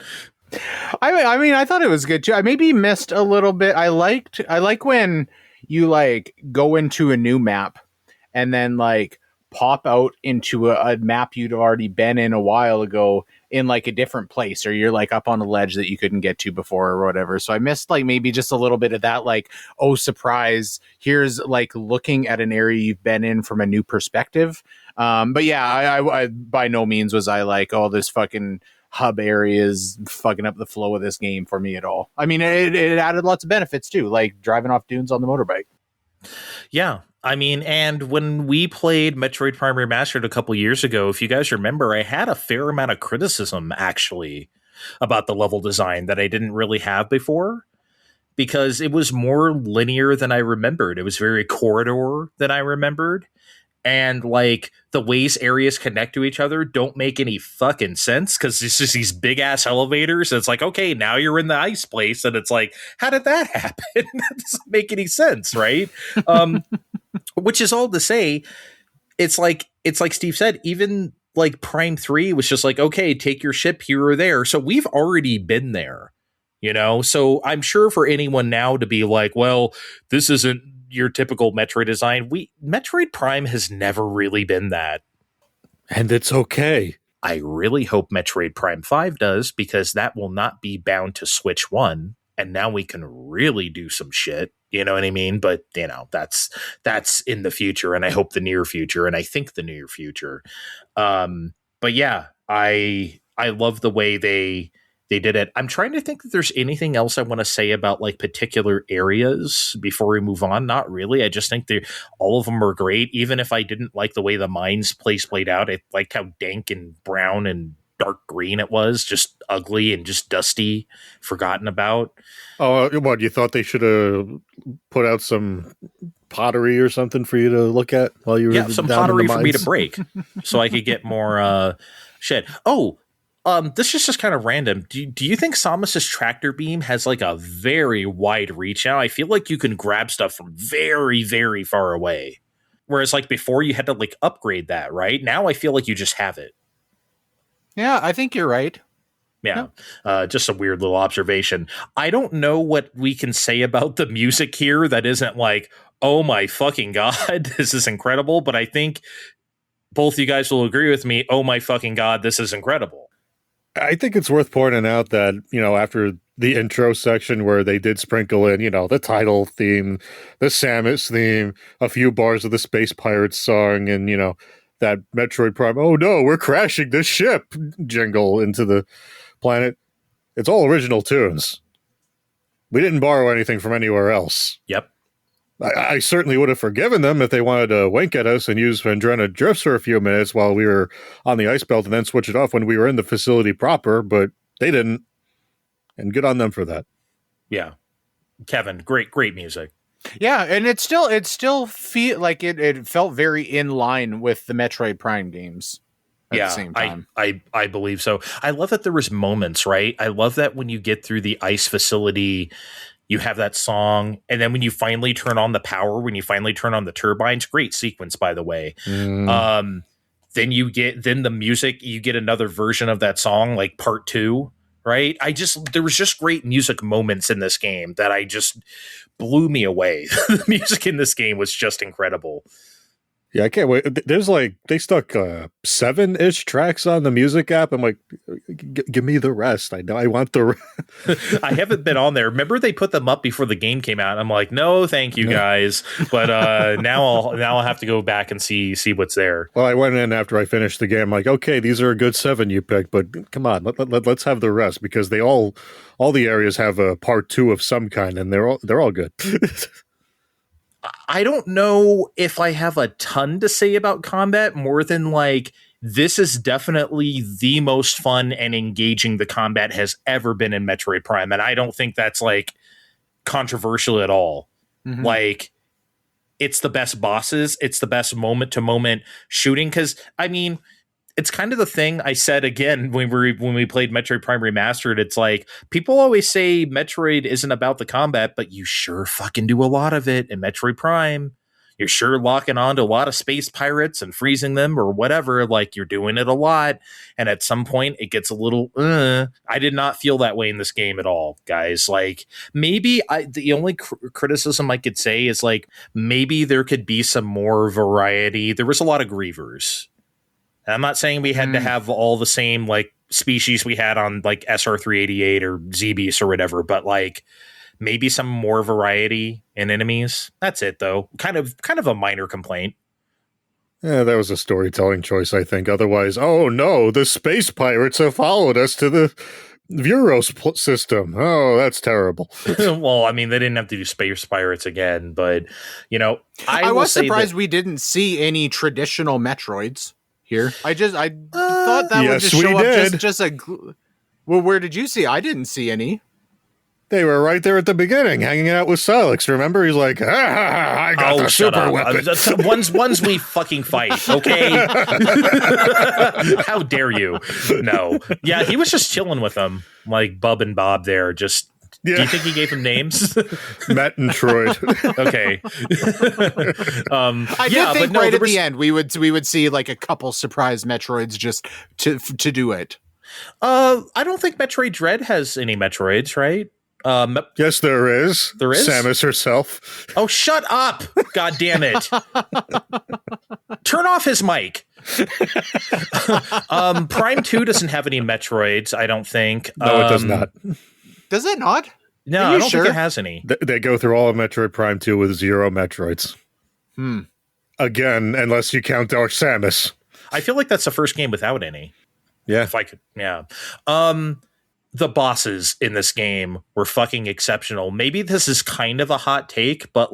D: I mean, I thought it was good too. I maybe missed a little bit. I like when you like go into a new map and then like pop out into a map you'd already been in a while ago in like a different place, or you're like up on a ledge that you couldn't get to before or whatever. So I missed like maybe just a little bit of that, like, oh, surprise, here's like looking at an area you've been in from a new perspective. But yeah, I by no means was I like, oh, this fucking hub area is fucking up the flow of this game for me at all. I mean, it added lots of benefits too, like driving off dunes on the motorbike.
A: Yeah. I mean, and when we played Metroid Prime Remastered a couple years ago, if you guys remember, I had a fair amount of criticism, actually, about the level design that I didn't really have before, because it was more linear than I remembered. It was very corridor than I remembered. And, like, the ways areas connect to each other don't make any fucking sense, because it's just these big-ass elevators. And it's like, okay, now you're in the ice place. And it's like, how did that happen? That doesn't make any sense, right? Which is all to say, it's like Steve said, even like Prime 3 was just like, okay, take your ship here or there. So we've already been there, so I'm sure for anyone now to be like, well, this isn't your typical Metroid design. Metroid Prime has never really been that.
C: And it's okay.
A: I really hope Metroid Prime 5 does, because that will not be bound to Switch 1. And now we can really do some shit. You know what I mean? But, that's in the future, and I hope the near future, and I think the near future. But yeah, I love the way they did it. I'm trying to think if there's anything else I want to say about like particular areas before we move on. Not really. I just think all of them are great. Even if I didn't like the way the mines place played out, I liked how dank and brown and dark green it was, just ugly and just dusty, forgotten about.
C: Oh, what, you thought they should have put out some pottery or something for you to look at while you were
A: some
C: down
A: pottery
C: in the
A: for me
C: mines?
A: to break so I could get more shit. Oh, this is just kind of random. Do you think Samus's tractor beam has like a very wide reach now? I feel like you can grab stuff from very, very far away. Whereas like before you had to like upgrade that, right? Now I feel like you just have it.
D: Yeah, I think you're right.
A: Yeah. Just a weird little observation. I don't know what we can say about the music here that isn't like, oh my fucking God, this is incredible. But I think both you guys will agree with me. Oh my fucking God, this is incredible.
C: I think it's worth pointing out that, after the intro section where they did sprinkle in, the title theme, the Samus theme, a few bars of the Space Pirates song, and, that Metroid Prime, oh no, we're crashing this ship jingle into the planet. It's all original tunes. We didn't borrow anything from anywhere else.
A: Yep.
C: I certainly would have forgiven them if they wanted to wink at us and use Vendrena Drifts for a few minutes while we were on the ice belt and then switch it off when we were in the facility proper, but they didn't. And good on them for that.
A: Yeah. Kevin, great music.
D: Yeah, and it still feel like it felt very in line with the Metroid Prime games. At the same time.
A: I believe so. I love that there was moments, right? I love that when you get through the ice facility, you have that song, and then when you finally turn on the power, when you finally turn on the turbines, great sequence, by the way. Then the music, you get another version of that song, like part 2, right? There was just great music moments in this game that I just blew me away. The music in this game was just incredible.
C: Yeah, I can't wait. There's they stuck 7-ish tracks on the music app. I'm like, give me the rest. I know I want the rest.
A: I haven't been on there. Remember they put them up before the game came out. I'm like, no, thank you guys. But now I'll have to go back and see what's there.
C: Well, I went in after I finished the game. I'm like, okay, these are a good 7 you picked, but come on, let's have the rest because they all the areas have a part 2 of some kind, and they're all good.
A: I don't know if I have a ton to say about combat more than this is definitely the most fun and engaging the combat has ever been in Metroid Prime. And I don't think that's controversial at all. Mm-hmm. It's the best bosses. It's the best moment to moment shooting. Cause I mean, it's kind of the thing I said again when we played Metroid Prime Remastered. It's people always say Metroid isn't about the combat, but you sure fucking do a lot of it in Metroid Prime. You're sure locking on to a lot of space pirates and freezing them or whatever. You're doing it a lot. And at some point it gets a little, I did not feel that way in this game at all, guys. Maybe the only criticism I could say is maybe there could be some more variety. There was a lot of grievers. I'm not saying we had to have all the same species we had on SR388 or Z-Beast or whatever, but maybe some more variety in enemies. That's it though. Kind of a minor complaint.
C: Yeah, that was a storytelling choice, I think. Otherwise, oh no, the space pirates have followed us to the Vuros system. Oh, that's terrible.
A: Well, I mean, they didn't have to do space pirates again, but I
D: was surprised we didn't see any traditional Metroids here. I thought that would just show up just well, where did you see? I didn't see any.
C: They were right there at the beginning, hanging out with Silex. Remember, he's like, I got the super weapon.
A: Ones we fucking fight, okay? How dare you? No. Yeah, he was just chilling with them, Bub and Bob there, just... Yeah. Do you think he gave them names?
C: Matt and Troy.
A: Okay.
D: I did think at the end we would see a couple surprise Metroids just to do it.
A: I don't think Metroid Dread has any Metroids, right?
C: Yes, there is.
A: There is?
C: Samus herself.
A: Oh, shut up! God damn it! Turn off his mic. Prime 2 doesn't have any Metroids, I don't think.
C: No, it does not.
D: Does it not?
A: No, I don't think it has any.
C: They go through all of Metroid Prime 2 with 0 Metroids. Again, unless you count Dark Samus.
A: I feel like that's the first game without any.
C: Yeah.
A: If I could, yeah. The bosses in this game were fucking exceptional. Maybe this is kind of a hot take, but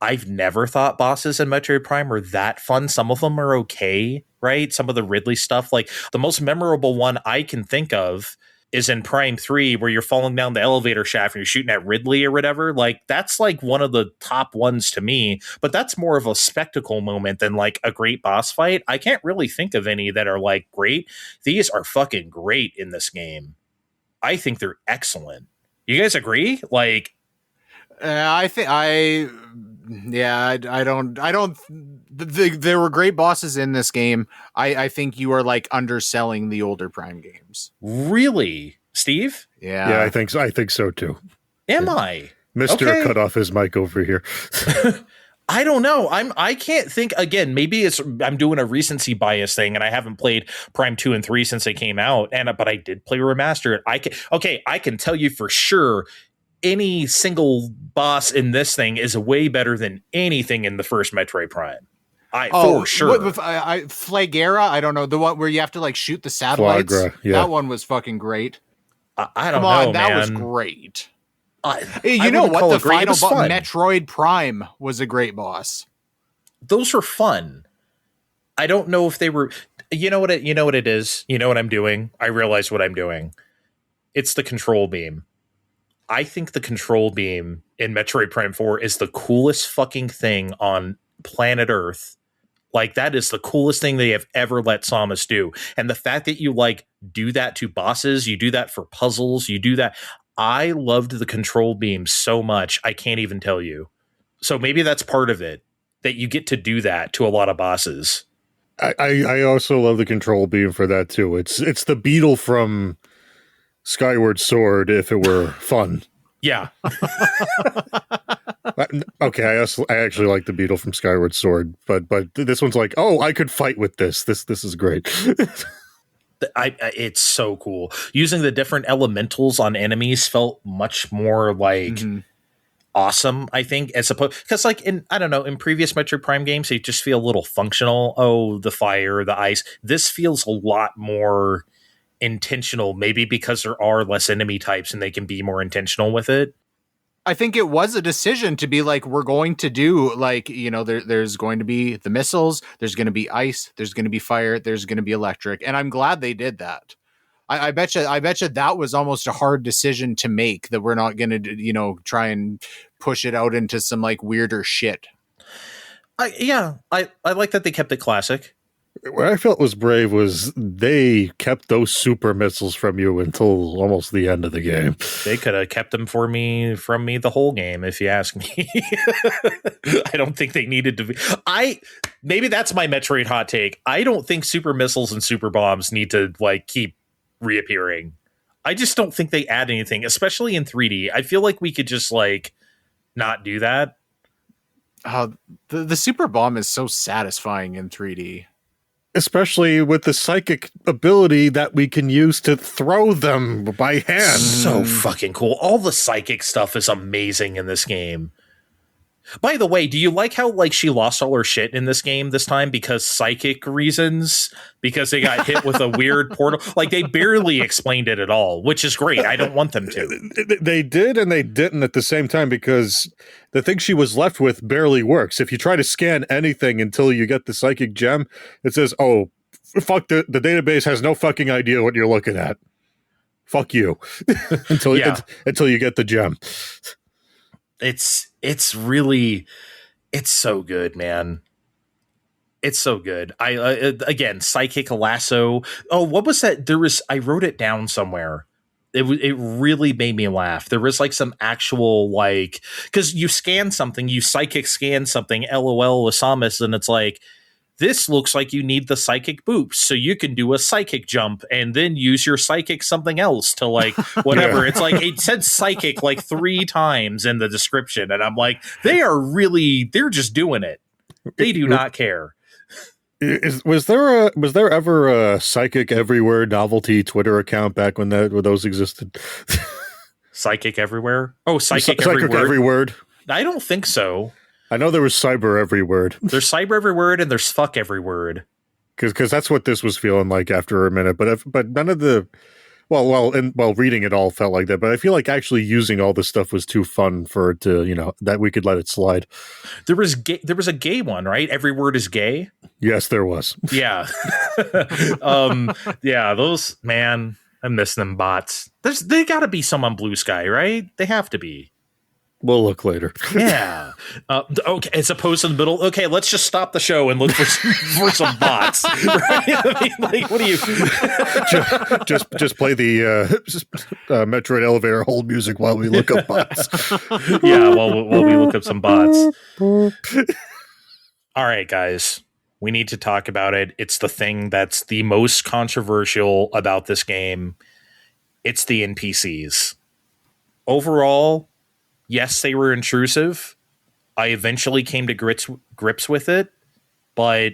A: I've never thought bosses in Metroid Prime are that fun. Some of them are okay, right? Some of the Ridley stuff, the most memorable one I can think of is in Prime 3 where you're falling down the elevator shaft and you're shooting at Ridley or whatever. That's one of the top ones to me, but that's more of a spectacle moment than a great boss fight. I can't really think of any that are great. These are fucking great in this game. I think they're excellent. You guys agree?
D: I think Yeah, I don't. There were great bosses in this game. I think you are like underselling the older Prime games.
A: Really, Steve?
C: Yeah, I think so. I think so too.
A: Am I?
C: Mister
A: Okay.
C: cut off his mic over here.
A: I don't know. I can't think again. Maybe I'm doing a recency bias thing, and I haven't played Prime 2 and 3 since they came out. But I did play Remastered. I can tell you for sure. Any single boss in this thing is way better than anything in the first Metroid Prime. For sure.
D: Flagera, I don't know, the one where you have to like shoot the satellites.
C: Flagra, yeah.
D: That one was fucking great.
A: I don't
D: Come on,
A: know,
D: that
A: man.
D: was great.
A: Hey,
D: You know what? The final boss,
A: fun.
D: Metroid Prime, was a great boss.
A: Those were fun. I don't know if they were. You know what it is. You know what I'm doing. I realize what I'm doing. It's the control beam. I think the control beam in Metroid Prime 4 is the coolest fucking thing on planet Earth. Like, that is the coolest thing they have ever let Samus do. And the fact that you like do that to bosses, you do that for puzzles, you do that. I loved the control beam so much, I can't even tell you. So maybe that's part of it, that you get to do that to a lot of bosses.
C: I also love the control beam for that too. It's the beetle from Skyward Sword if it were fun.
A: Yeah.
C: Okay, I actually like the beetle from Skyward Sword, but this one's like, oh, I could fight with this. This is great.
A: It's so cool. Using the different elementals on enemies felt much more like awesome, I think, as opposed, because like in previous Metroid Prime games, they just feel a little functional. Oh, the fire, the ice. This feels a lot more intentional, maybe because there are less enemy types and they can be more intentional with it.
D: I think it was a decision to be like, we're going to do like, there's going to be the missiles, there's going to be ice, there's going to be fire, there's going to be electric. And I'm glad they did that. I bet you that was almost a hard decision to make, that we're not going to, try and push it out into some like weirder shit.
A: I like that they kept it classic.
C: What I felt was brave was they kept those super missiles from you until almost the end of the game.
A: They could have kept them from me the whole game, if you ask me. I don't think they needed to be. Maybe that's my Metroid hot take. I don't think super missiles and super bombs need to like keep reappearing. I just don't think they add anything, especially in 3D. I feel like we could just like not do that.
D: The super bomb is so satisfying in 3D.
C: Especially with the psychic ability that we can use to throw them by hand.
A: So fucking cool. All the psychic stuff is amazing in this game. By the way, do you like how like she lost all her shit in this game this time because psychic reasons? Because they got hit with a weird portal? Like, they barely explained it at all, which is great. I don't want them to.
C: They did and they didn't at the same time, because the thing she was left with barely works. If you try to scan anything until you get the psychic gem, it says, oh, fuck, the database has no fucking idea what you're looking at. Fuck you. until you get the gem.
A: It's really, it's so good, man. It's so good. Again, psychic lasso. Oh, what was that? I wrote it down somewhere. It really made me laugh. There was like some actual like, because you scan something, you psychic scan something, LOL with Samus, and it's like, this looks like you need the psychic boost, so you can do a psychic jump and then use your psychic something else to like whatever. Yeah. It's like, it said psychic like 3 times in the description, and I'm like, they're just doing it. They do not care.
C: Was there ever a Psychic Everywhere novelty Twitter account back when those existed?
A: Psychic Everywhere? Oh, Psychic Every Word? I don't think so.
C: I know there was Cyber Every Word.
A: There's Cyber Every Word and there's Fuck Every Word.
C: Because that's what this was feeling like after a minute. But none of the reading it all felt like that. But I feel like actually using all this stuff was too fun for it to, that we could let it slide.
A: There was a gay one, right? Every word is gay.
C: Yes, there was.
A: Yeah. Yeah, those, man, I'm missing them bots. They got to be some on Blue Sky, right? They have to be.
C: We'll look later.
A: Yeah. Okay. As opposed to the middle. Okay, let's just stop the show and look for some bots. Right? I mean, like, what do you?
C: just play the Metroid elevator hold music while we look up bots.
A: Yeah, while we look up some bots. All right, guys. We need to talk about it. It's the thing that's the most controversial about this game. It's the NPCs. Overall, yes, they were intrusive. I eventually came to grips with it, but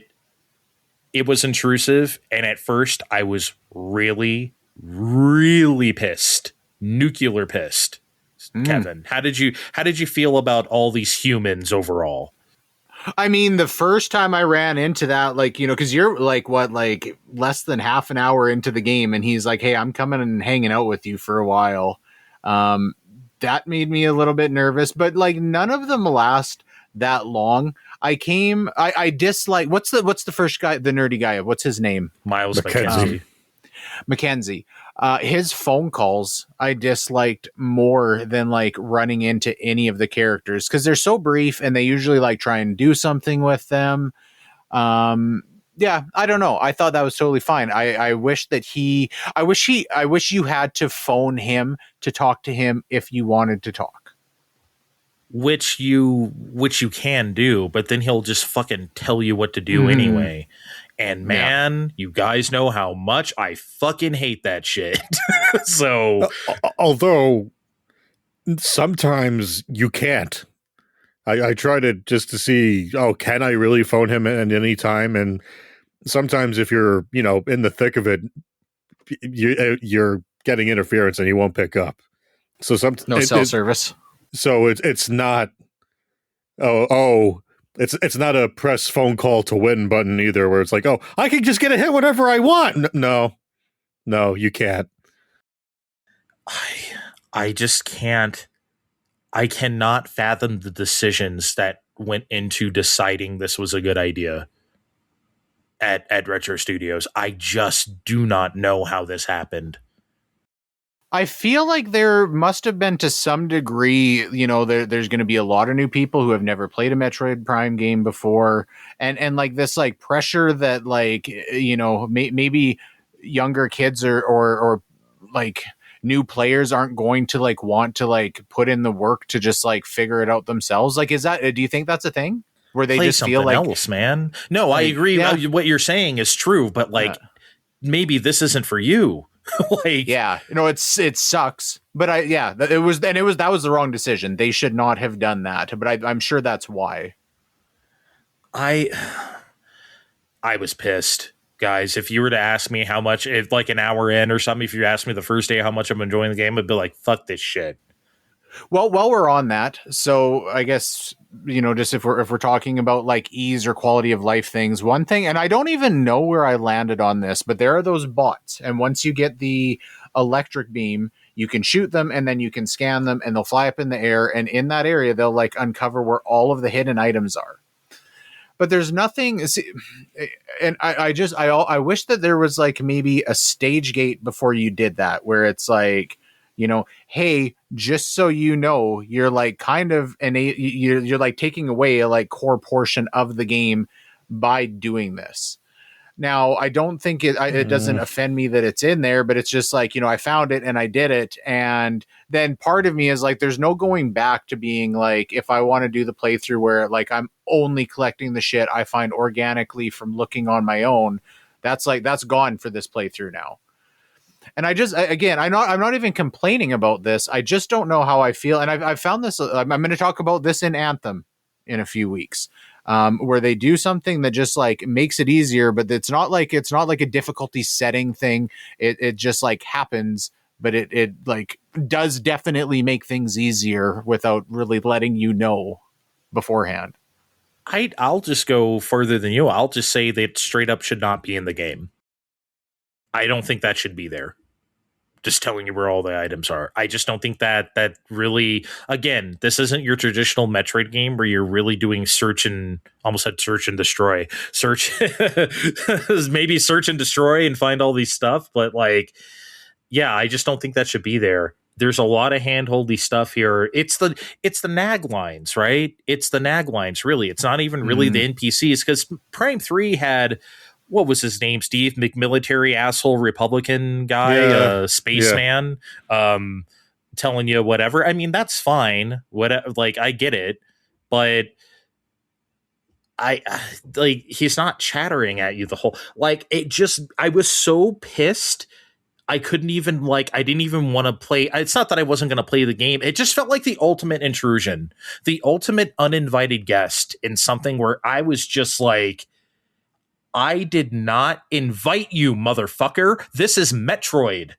A: it was intrusive. And at first, I was really, really pissed. Nuclear pissed. Kevin, how did you feel about all these humans overall?
D: I mean, the first time I ran into that, like, you know, because you're like less than half an hour into the game, and he's like, "Hey, I'm coming and hanging out with you for a while." That made me a little bit nervous, but like none of them last that long. I dislike what's the first guy, the nerdy guy? What's his name?
A: Miles McKenzie.
D: Mackenzie. His phone calls I disliked more than like running into any of the characters because they're so brief and they usually like try and do something with them. Yeah, I don't know. I thought that was totally fine. I wish you had to phone him to talk to him if you wanted to talk. Which
A: you can do, but then he'll just fucking tell you what to do anyway. And man, you guys know how much I fucking hate that shit. So,
C: although sometimes you can't. I try to just to see, can I really phone him at any time? And sometimes if you're, in the thick of it, you're getting interference and he won't pick up. So
D: no cell service.
C: So it's not. It's not a press phone call to win button either, where it's like, I can just get a hit whenever I want. No, you can't.
A: I just can't. I cannot fathom the decisions that went into deciding this was a good idea at Retro Studios. I just do not know how this happened.
D: I feel like there must have been to some degree, there's going to be a lot of new people who have never played a Metroid Prime game before. And like this, like pressure that like, maybe younger kids or like new players aren't going to like want to like put in the work to just like figure it out themselves. Like, do you think that's a thing where they just feel like
A: else, man? No, like, I agree. Yeah. What you're saying is true, but like maybe this isn't for you. Like,
D: yeah, it sucks, but that was the wrong decision. They should not have done that, but I'm sure that's why.
A: I was pissed, guys. If you were to ask me how much, if like an hour in or something, if you asked me the first day how much I'm enjoying the game, I'd be like, fuck this shit.
D: Well, while we're on that, so I guess, just if we're talking about like ease or quality of life things, one thing, and I don't even know where I landed on this, but there are those bots. And once you get the electric beam, you can shoot them and then you can scan them and they'll fly up in the air. And in that area, they'll like uncover where all of the hidden items are. But there's nothing. And I wish that there was like maybe a stage gate before you did that, where it's like, hey, just so you know, you're like kind of you're like taking away a like core portion of the game by doing this. Now, I don't think it doesn't offend me that it's in there, but it's just like, I found it and I did it. And then part of me is like, there's no going back to being like, if I want to do the playthrough where like I'm only collecting the shit I find organically from looking on my own, that's gone for this playthrough now. And I'm not even complaining about this. I just don't know how I feel. And I've found this, I'm going to talk about this in Anthem in a few weeks, where they do something that just like makes it easier, but it's not like a difficulty setting thing. It just like happens, but it like does definitely make things easier without really letting you know beforehand.
A: I'll just go further than you. I'll just say that straight up should not be in the game. I don't think that should be there. Just telling you where all the items are. I just don't think that really, again, this isn't your traditional Metroid game where you're really doing search and destroy. Maybe search and destroy and find all these stuff. But like, yeah, I just don't think that should be there. There's a lot of handholdy stuff here. It's the nag lines, right? It's the nag lines, really. It's not even really the NPCs, because Prime 3 had, what was his name? Steve McMilitary, asshole Republican guy, spaceman, telling you whatever. I mean, that's fine. Like, I get it, but he's not chattering at you the whole, like, I was so pissed. I couldn't even, I didn't even want to play. It's not that I wasn't going to play the game. It just felt like the ultimate intrusion, the ultimate uninvited guest in something where I was just like, I did not invite you, motherfucker. This is Metroid.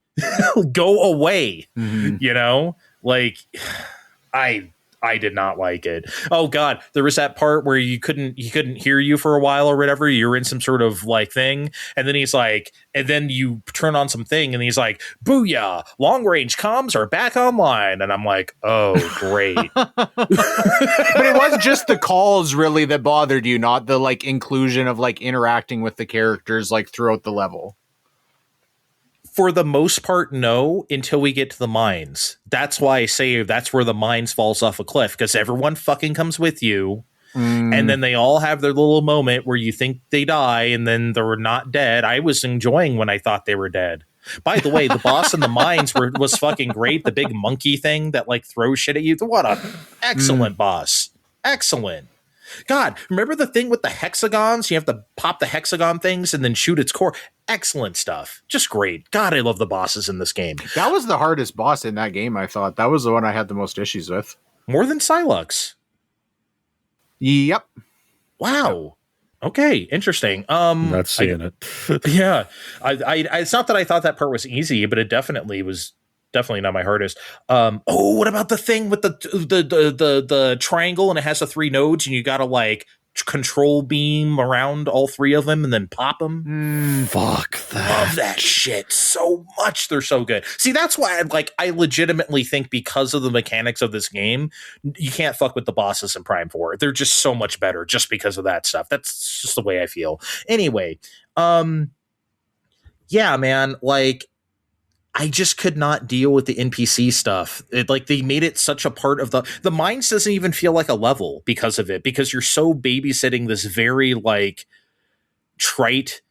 A: Go away. You know, like, I did not like it. Oh God, there was that part where he couldn't hear you for a while or whatever. You're in some sort of like thing, and then he's like, and then you turn on some thing, and he's like, "Booyah! Long range comms are back online." And I'm like, "Oh, great!"
D: But it was just the calls really that bothered you, not the like inclusion of like interacting with the characters like throughout the level.
A: For the most part, no, until we get to the mines. That's why I say that's where the mines falls off a cliff, because everyone fucking comes with you, and then they all have their little moment where you think they die, and then they're not dead. I was enjoying when I thought they were dead. By the way, the boss in the mines was fucking great. The big monkey thing that like throws shit at you. What an excellent boss. Excellent. God, remember the thing with the hexagons? You have to pop the hexagon things and then shoot its core. Excellent stuff. Just great. God, I love the bosses in this game.
D: That was the hardest boss in that game, I thought. That was the one I had the most issues with.
A: More than Silux.
D: Yep.
A: Wow. Okay, interesting.
C: Not seeing it.
A: Yeah. I it's not that I thought that part was easy, but it definitely was. Definitely not my hardest. What about the thing with the triangle, and it has the 3 nodes, and you gotta like control beam around all 3 of them and then pop them?
C: Fuck that.
A: Love that shit so much. They're so good. See, that's why I legitimately think, because of the mechanics of this game, you can't fuck with the bosses in Prime 4. They're just so much better just because of that stuff. That's just the way I feel. Anyway, yeah, man, like, I just could not deal with the NPC stuff. They made it such a part of the mines doesn't even feel like a level because of it, because you're so babysitting this very like trite,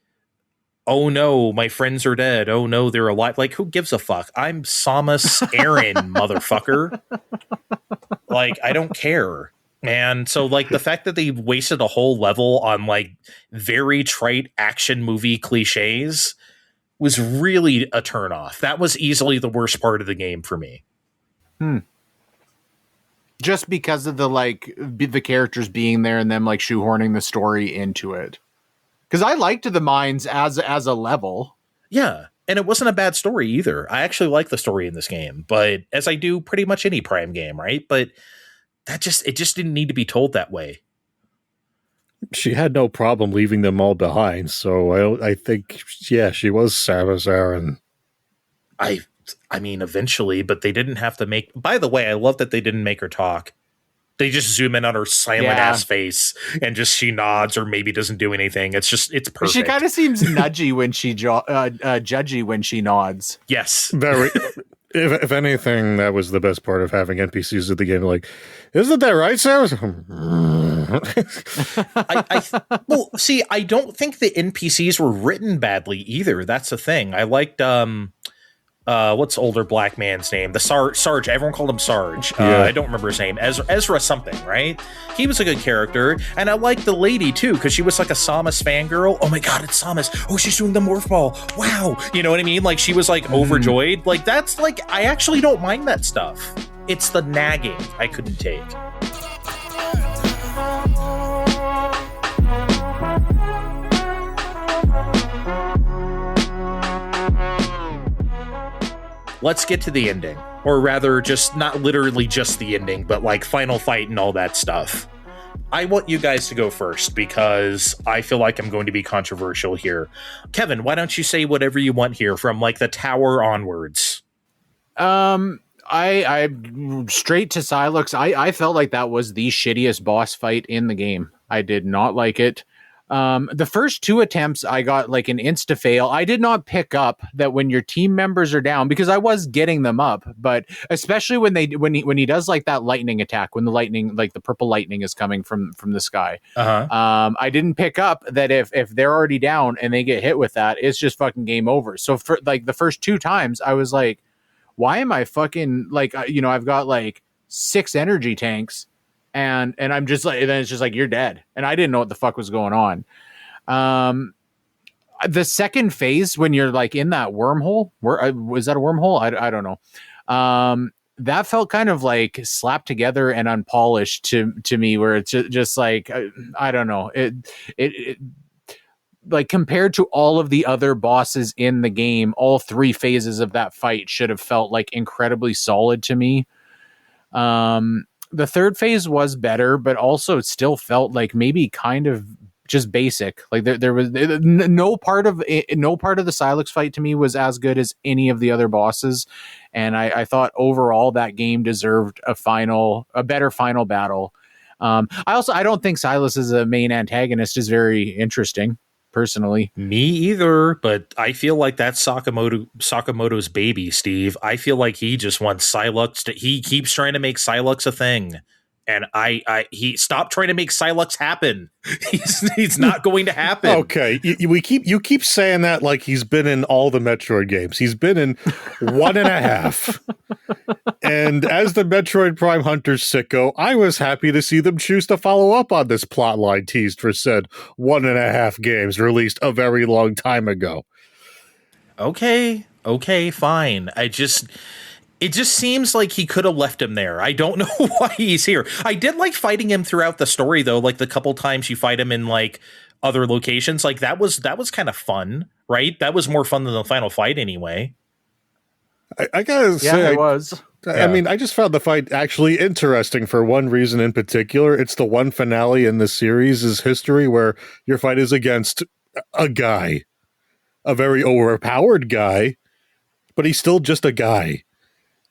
A: oh no, my friends are dead. Oh no, they're alive. Like, who gives a fuck? I'm Samus Aran, motherfucker. Like, I don't care. And so like the fact that they wasted a whole level on like very trite action movie cliches was really a turnoff. That was easily the worst part of the game for me.
D: Just because of the characters being there and them like shoehorning the story into it. Because I liked the mines as a level.
A: Yeah, and it wasn't a bad story either. I actually like the story in this game, but as I do pretty much any Prime game, right? But it just didn't need to be told that way.
C: She had no problem leaving them all behind, so I think, yeah, she was Samus Aran.
A: I mean, eventually, but they didn't have to make... By the way, I love that they didn't make her talk. They just zoom in on her silent-ass face, and just she nods or maybe doesn't do anything. It's perfect.
D: She kind of seems nudgy when she... judgy when she nods.
A: Yes.
C: Very... If anything, that was the best part of having NPCs at the game. Like, isn't that right, Samus?
A: Well, see, I don't think the NPCs were written badly either. That's the thing. I liked what's older black man's name? The Sarge. Everyone called him Sarge. I don't remember his name. Ezra something, right? He was a good character, and I liked the lady too, because she was like a Samus fangirl. Oh my god, it's Samus! Oh, she's doing the morph ball! Wow, you know what I mean? Like, she was like overjoyed. Like, that's like, I actually don't mind that stuff. It's the nagging I couldn't take. Let's get to the ending. Or rather, just not literally just the ending, but like final fight and all that stuff. I want you guys to go first because I feel like I'm going to be controversial here. Kevin, why don't you say whatever you want here from like the tower onwards?
D: I straight to Silux. I felt like that was the shittiest boss fight in the game. I did not like it. The first 2 attempts, I got like an insta fail. I did not pick up that when your team members are down, because I was getting them up, but especially when he does like that lightning attack, when the lightning, like the purple lightning is coming from the sky. I didn't pick up that if they're already down and they get hit with that, it's just fucking game over. So for like the first 2 times, I was like, why am I fucking like, I've got like 6 energy tanks. And I'm just like, and then it's just like, you're dead. And I didn't know what the fuck was going on. The second phase, when you're like in that wormhole, was that a wormhole? I don't know. That felt kind of like slapped together and unpolished to me, where it's just like, I don't know. It like compared to all of the other bosses in the game, all 3 phases of that fight should have felt like incredibly solid to me. The third phase was better, but also it still felt like maybe kind of just basic. Like there was no part of the Silex fight to me was as good as any of the other bosses. And I thought overall that game deserved a better final battle. I don't think Silas as a main antagonist is very interesting, personally.
A: Me either, but I feel like that's Sakamoto's baby, Steve. I feel like he just wants Silex he keeps trying to make Silex a thing. And he stopped trying to make Silex happen. He's not going to happen.
C: Okay, you keep saying that like he's been in all the Metroid games. He's been in 1.5. And as the Metroid Prime Hunters sicko, I was happy to see them choose to follow up on this plotline teased for said 1.5 games released a very long time ago.
A: Okay, fine. It just seems like he could have left him there. I don't know why he's here. I did like fighting him throughout the story, though. Like the couple times you fight him in like other locations, like that was kind of fun, right? That was more fun than the final fight, anyway.
C: I gotta say,
D: it was.
C: I mean, I just found the fight actually interesting for one reason in particular. It's the one finale in the series' history where your fight is against a guy, a very overpowered guy, but he's still just a guy.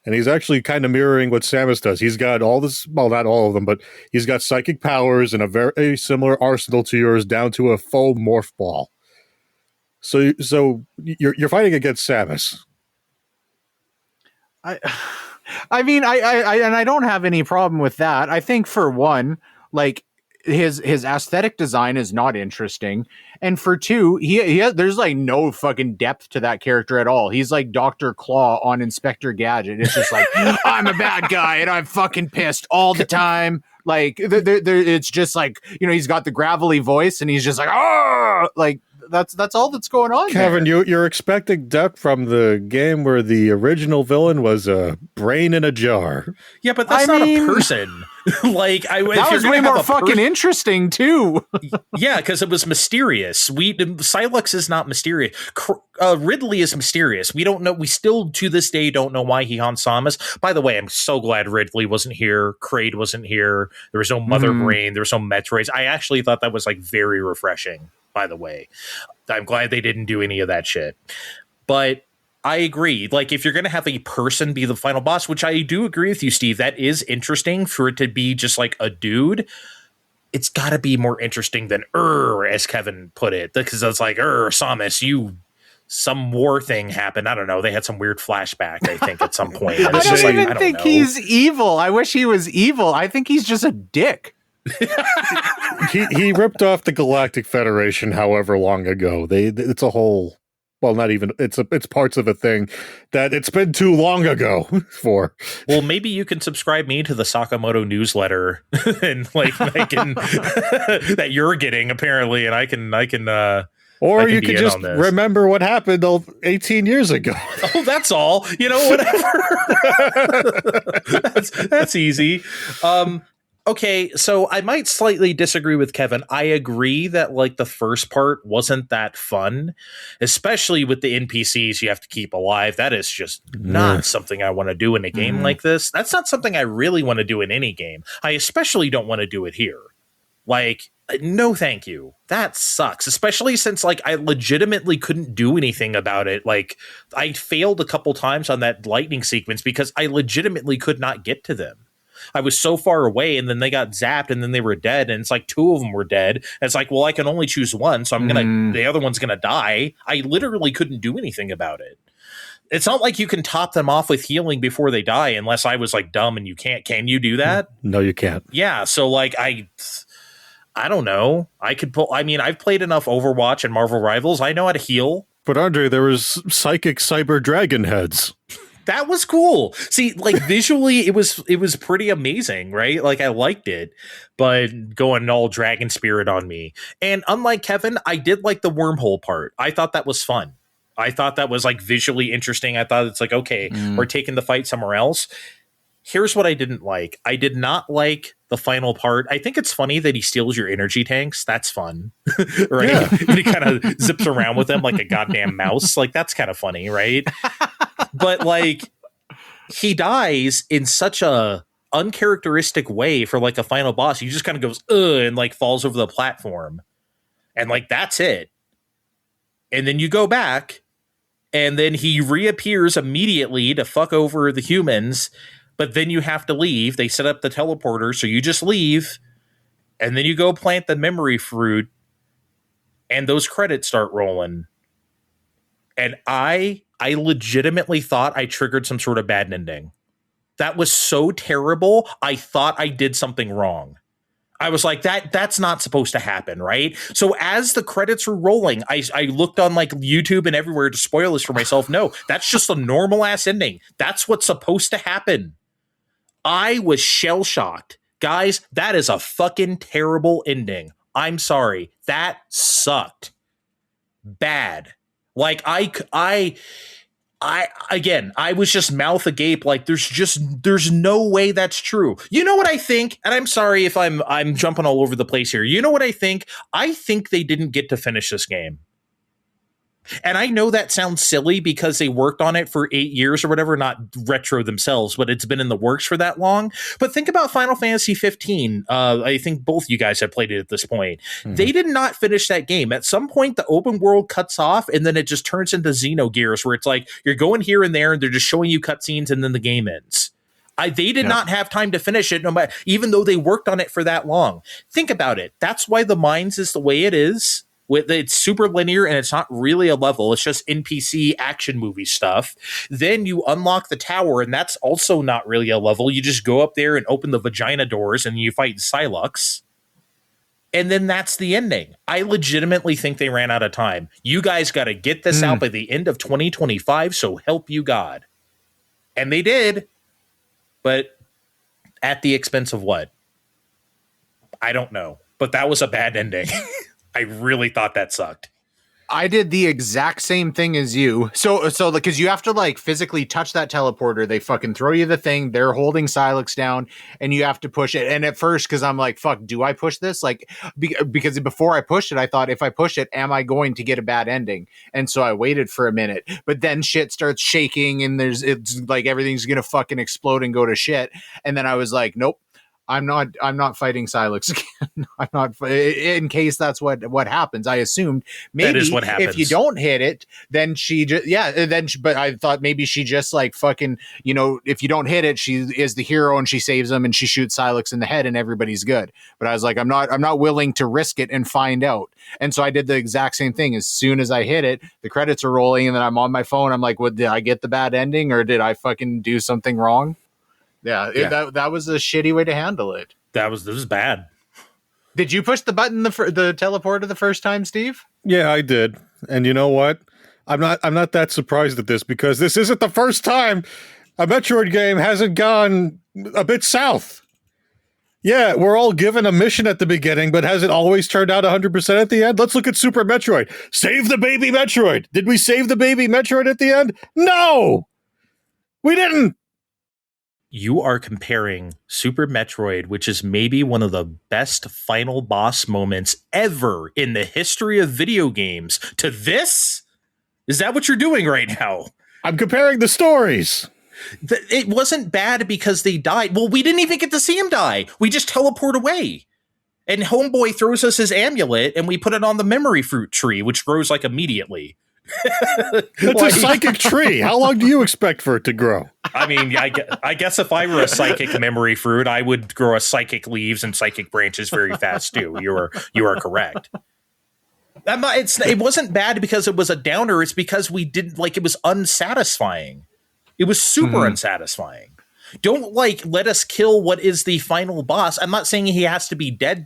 C: And he's actually kind of mirroring what Samus does. He's got all this, well, not all of them, but he's got psychic powers and a very similar arsenal to yours, down to a full morph ball. So you're fighting against Samus.
D: I mean, I don't have any problem with that. I think for one, like his aesthetic design is not interesting, and for two, he there's like no fucking depth to that character at all. He's like Dr. Claw on Inspector Gadget. It's just like, I'm a bad guy and I'm fucking pissed all the time. Like it's just like, he's got the gravelly voice and he's just like, oh, like that's all that's going on.
C: Kevin, you're expecting depth from the game where the original villain was a brain in a jar.
A: Yeah, but that's not a person. Like
D: that was way more fucking interesting too.
A: Yeah, because it was mysterious. Silex is not mysterious. Ridley is mysterious. We don't know. We still to this day don't know why he haunts Samus. By the way, I'm so glad Ridley wasn't here. Kraid wasn't here. There was no Mother Brain. There was no Metroids. I actually thought that was like very refreshing. By the way, I'm glad they didn't do any of that shit. But I agree. Like, if you're going to have a person be the final boss, which I do agree with you, Steve, that is interesting for it to be just like a dude. It's got to be more interesting than as Kevin put it, because it's like, Samus, some war thing happened. I don't know. They had some weird flashback, I think, at some point.
D: I don't even think he's evil. I wish he was evil. I think he's just a dick.
C: he ripped off the Galactic Federation however long ago. It's a whole, well, not even, it's parts of a thing that it's been too long ago for.
A: Well, maybe you can subscribe me to the Sakamoto newsletter and like I can that you're getting apparently, and I can
C: or you could just remember what happened 18 years ago.
A: Oh, that's all. Whatever. That's easy. Okay, so I might slightly disagree with Kevin. I agree that like the first part wasn't that fun, especially with the NPCs you have to keep alive. That is just not something I want to do in a game like this. That's not something I really want to do in any game. I especially don't want to do it here. Like, no thank you. That sucks, especially since like I legitimately couldn't do anything about it. Like, I failed a couple times on that lightning sequence because I legitimately could not get to them. I was so far away, and then they got zapped, and then they were dead, and it's like 2 of them were dead. And it's like, well, I can only choose one, so the other one's gonna die. I literally couldn't do anything about it. It's not like you can top them off with healing before they die, unless I was like dumb and you can't. Can you do that?
C: No, you can't.
A: Yeah, so like I don't know. I could pull. I mean, I've played enough Overwatch and Marvel Rivals. I know how to heal.
C: But Andre, there was psychic cyber dragon heads.
A: That was cool. See, like visually, it was pretty amazing, right? Like I liked it, but going all dragon spirit on me. And unlike Kevin, I did like the wormhole part. I thought that was fun. I thought that was like visually interesting. I thought it's like, okay, we're taking the fight somewhere else. Here's what I didn't like. I did not like the final part. I think it's funny that he steals your energy tanks. That's fun, right?
C: Yeah.
A: And he kind of zips around with them like a goddamn mouse. Like that's kind of funny, right? But like he dies in such a uncharacteristic way for like a final boss. He just kind of goes, ugh, and like falls over the platform. And like, that's it. And then you go back and then he reappears immediately to fuck over the humans. But then you have to leave. They set up the teleporter, so you just leave, and then you go plant the memory fruit, and those credits start rolling. And I legitimately thought I triggered some sort of bad ending. That was so terrible. I thought I did something wrong. I was like, that's not supposed to happen, right? So as the credits were rolling, I looked on like YouTube and everywhere to spoil this for myself. No, that's just a normal ass ending. That's what's supposed to happen. I was shell-shocked. Guys, that is a fucking terrible ending. I'm sorry. That sucked. Bad. Like, I was just mouth agape. Like, there's no way that's true. You know what I think? And I'm sorry if I'm jumping all over the place here. You know what I think? I think they didn't get to finish this game. And I know that sounds silly because they worked on it for 8 years or whatever, not retro themselves, but it's been in the works for that long. But think about Final Fantasy 15. I think both you guys have played it at this point. Mm-hmm. They did not finish that game. At some point, the open world cuts off and then it just turns into Xenogears where it's like you're going here and there and they're just showing you cutscenes and then the game ends. They did not have time to finish it, no matter, even though they worked on it for that long. Think about it. That's why the Mines is the way it is. It's super linear and it's not really a level. It's just NPC action movie stuff. Then you unlock the tower and that's also not really a level. You just go up there and open the vagina doors and you fight Psylocke. And then that's the ending. I legitimately think they ran out of time. You guys got to get this out by the end of 2025, so help you God. And they did, but at the expense of what? I don't know. But that was a bad ending. I really thought that sucked.
D: I did the exact same thing as you. So because you have to like physically touch that teleporter, they fucking throw you the thing. They're holding Silex down, and you have to push it. And at first, because I'm like, "Fuck, do I push this?" Like, because before I pushed it, I thought, if I push it, am I going to get a bad ending? And so I waited for a minute, but then shit starts shaking, and it's like everything's gonna fucking explode and go to shit. And then I was like, "Nope. I'm not fighting Silex again. I'm not, in case that's what happens. I assumed maybe
A: that is what happens.
D: If you don't hit it, then but I thought maybe she just like fucking, if you don't hit it, she is the hero and she saves them and she shoots Silex in the head and everybody's good. But I was like, I'm not willing to risk it and find out. And so I did the exact same thing. As soon as I hit it, the credits are rolling and then I'm on my phone. I'm like, did I get the bad ending or did I fucking do something wrong? Yeah. That was a shitty way to handle it.
A: This was bad.
D: Did you push the button, the teleporter the first time, Steve?
C: Yeah, I did. And you know what? I'm not that surprised at this because this isn't the first time a Metroid game hasn't gone a bit south. Yeah, we're all given a mission at the beginning, but has it always turned out 100% at the end? Let's look at Super Metroid. Save the baby Metroid. Did we save the baby Metroid at the end? No! We didn't!
A: You are comparing Super Metroid, which is maybe one of the best final boss moments ever in the history of video games, to this? Is that what you're doing right now?
C: I'm comparing the stories.
A: It wasn't bad because they died. Well, we didn't even get to see him die. We just teleport away. And Homeboy throws us his amulet, and we put it on the memory fruit tree, which grows like immediately.
C: It's a psychic tree. How long do you expect for it to grow?
A: I mean, I guess if I were a psychic memory fruit, I would grow a psychic leaves and psychic branches very fast too. You are correct. It wasn't bad because it was a downer. It's because we didn't it was unsatisfying. It was super unsatisfying. Don't let us kill what is the final boss. I'm not saying he has to be dead,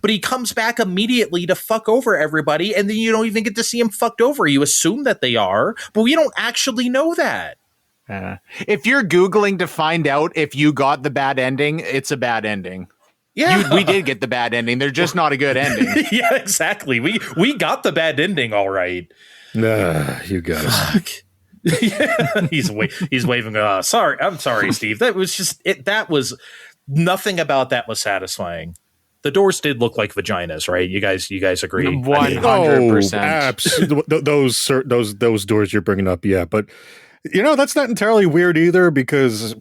A: but he comes back immediately to fuck over everybody, and then you don't even get to see him fucked over. You assume that they are, but we don't actually know that.
D: If you're Googling to find out if you got the bad ending, it's a bad ending.
A: Yeah,
D: we did get the bad ending. They're just not a good ending.
A: Yeah, exactly. We got the bad ending, all right.
C: Nah, you got it.
A: Yeah, he's waving. Sorry, I'm sorry, Steve. That was just it. That was nothing about that was satisfying. The doors did look like vaginas, right? You guys agree?
D: 100%.
C: Those doors you're bringing up, yeah. But that's not entirely weird either, because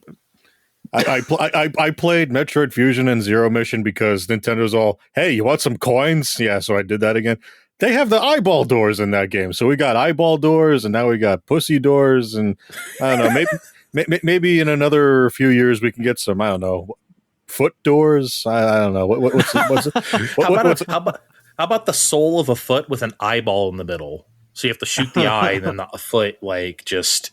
C: I played Metroid Fusion and Zero Mission because Nintendo's all, hey, you want some coins? Yeah, so I did that again. They have the eyeball doors in that game. So we got eyeball doors, and now we got pussy doors, and I don't know, maybe in another few years we can get some, I don't know, foot doors. I don't know.
A: How about the sole of a foot with an eyeball in the middle? So you have to shoot the eye, and then the foot just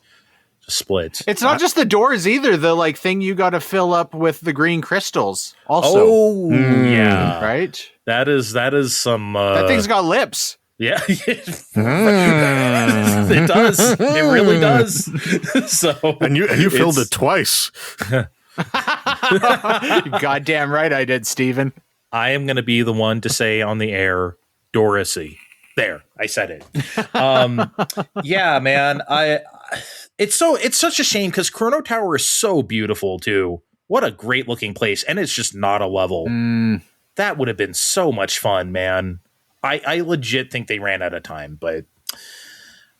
A: splits.
D: It's not just the doors either. The thing you got to fill up with the green crystals. Also,
A: yeah,
D: right.
A: That is some.
D: That thing's got lips.
A: Yeah, it does. It really does. So,
C: and you filled it twice.
D: Goddamn right, I did, Steven.
A: I am going to be the one to say on the air, Dorothy. There, I said it. Yeah, man. It's such a shame because Chrono Tower is so beautiful too. What a great looking place, and it's just not a level. That would have been so much fun, man. I legit think they ran out of time, but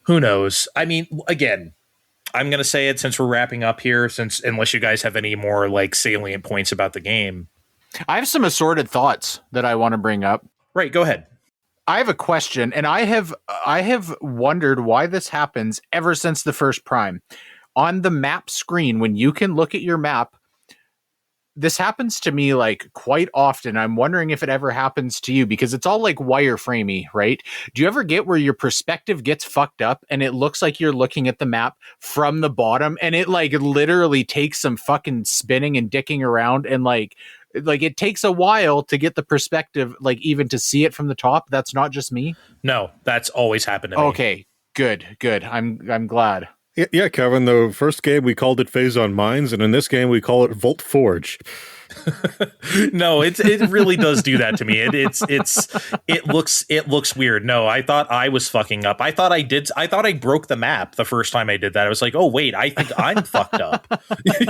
A: who knows? I mean, again, I'm going to say it since we're wrapping up here, unless you guys have any more salient points about the game.
D: I have some assorted thoughts that I want to bring up.
A: Right, go ahead.
D: I have a question, and I have wondered why this happens ever since the first Prime. On the map screen, when you can look at your map, this happens to me quite often. I'm wondering if it ever happens to you, because it's all wireframey, right? Do you ever get where your perspective gets fucked up and it looks like you're looking at the map from the bottom, and it literally takes some fucking spinning and dicking around, and it takes a while to get the perspective, even to see it from the top? That's not just me?
A: No, that's always happened to me.
D: Okay, good. I'm glad.
C: Yeah, Kevin, the first game we called it Phase on Mines, and in this game we call it Volt Forge.
A: No, it really does do that to me. It looks weird. No, I thought I was fucking up. I thought I broke the map the first time I did that. I was like, oh wait, I think I'm fucked up.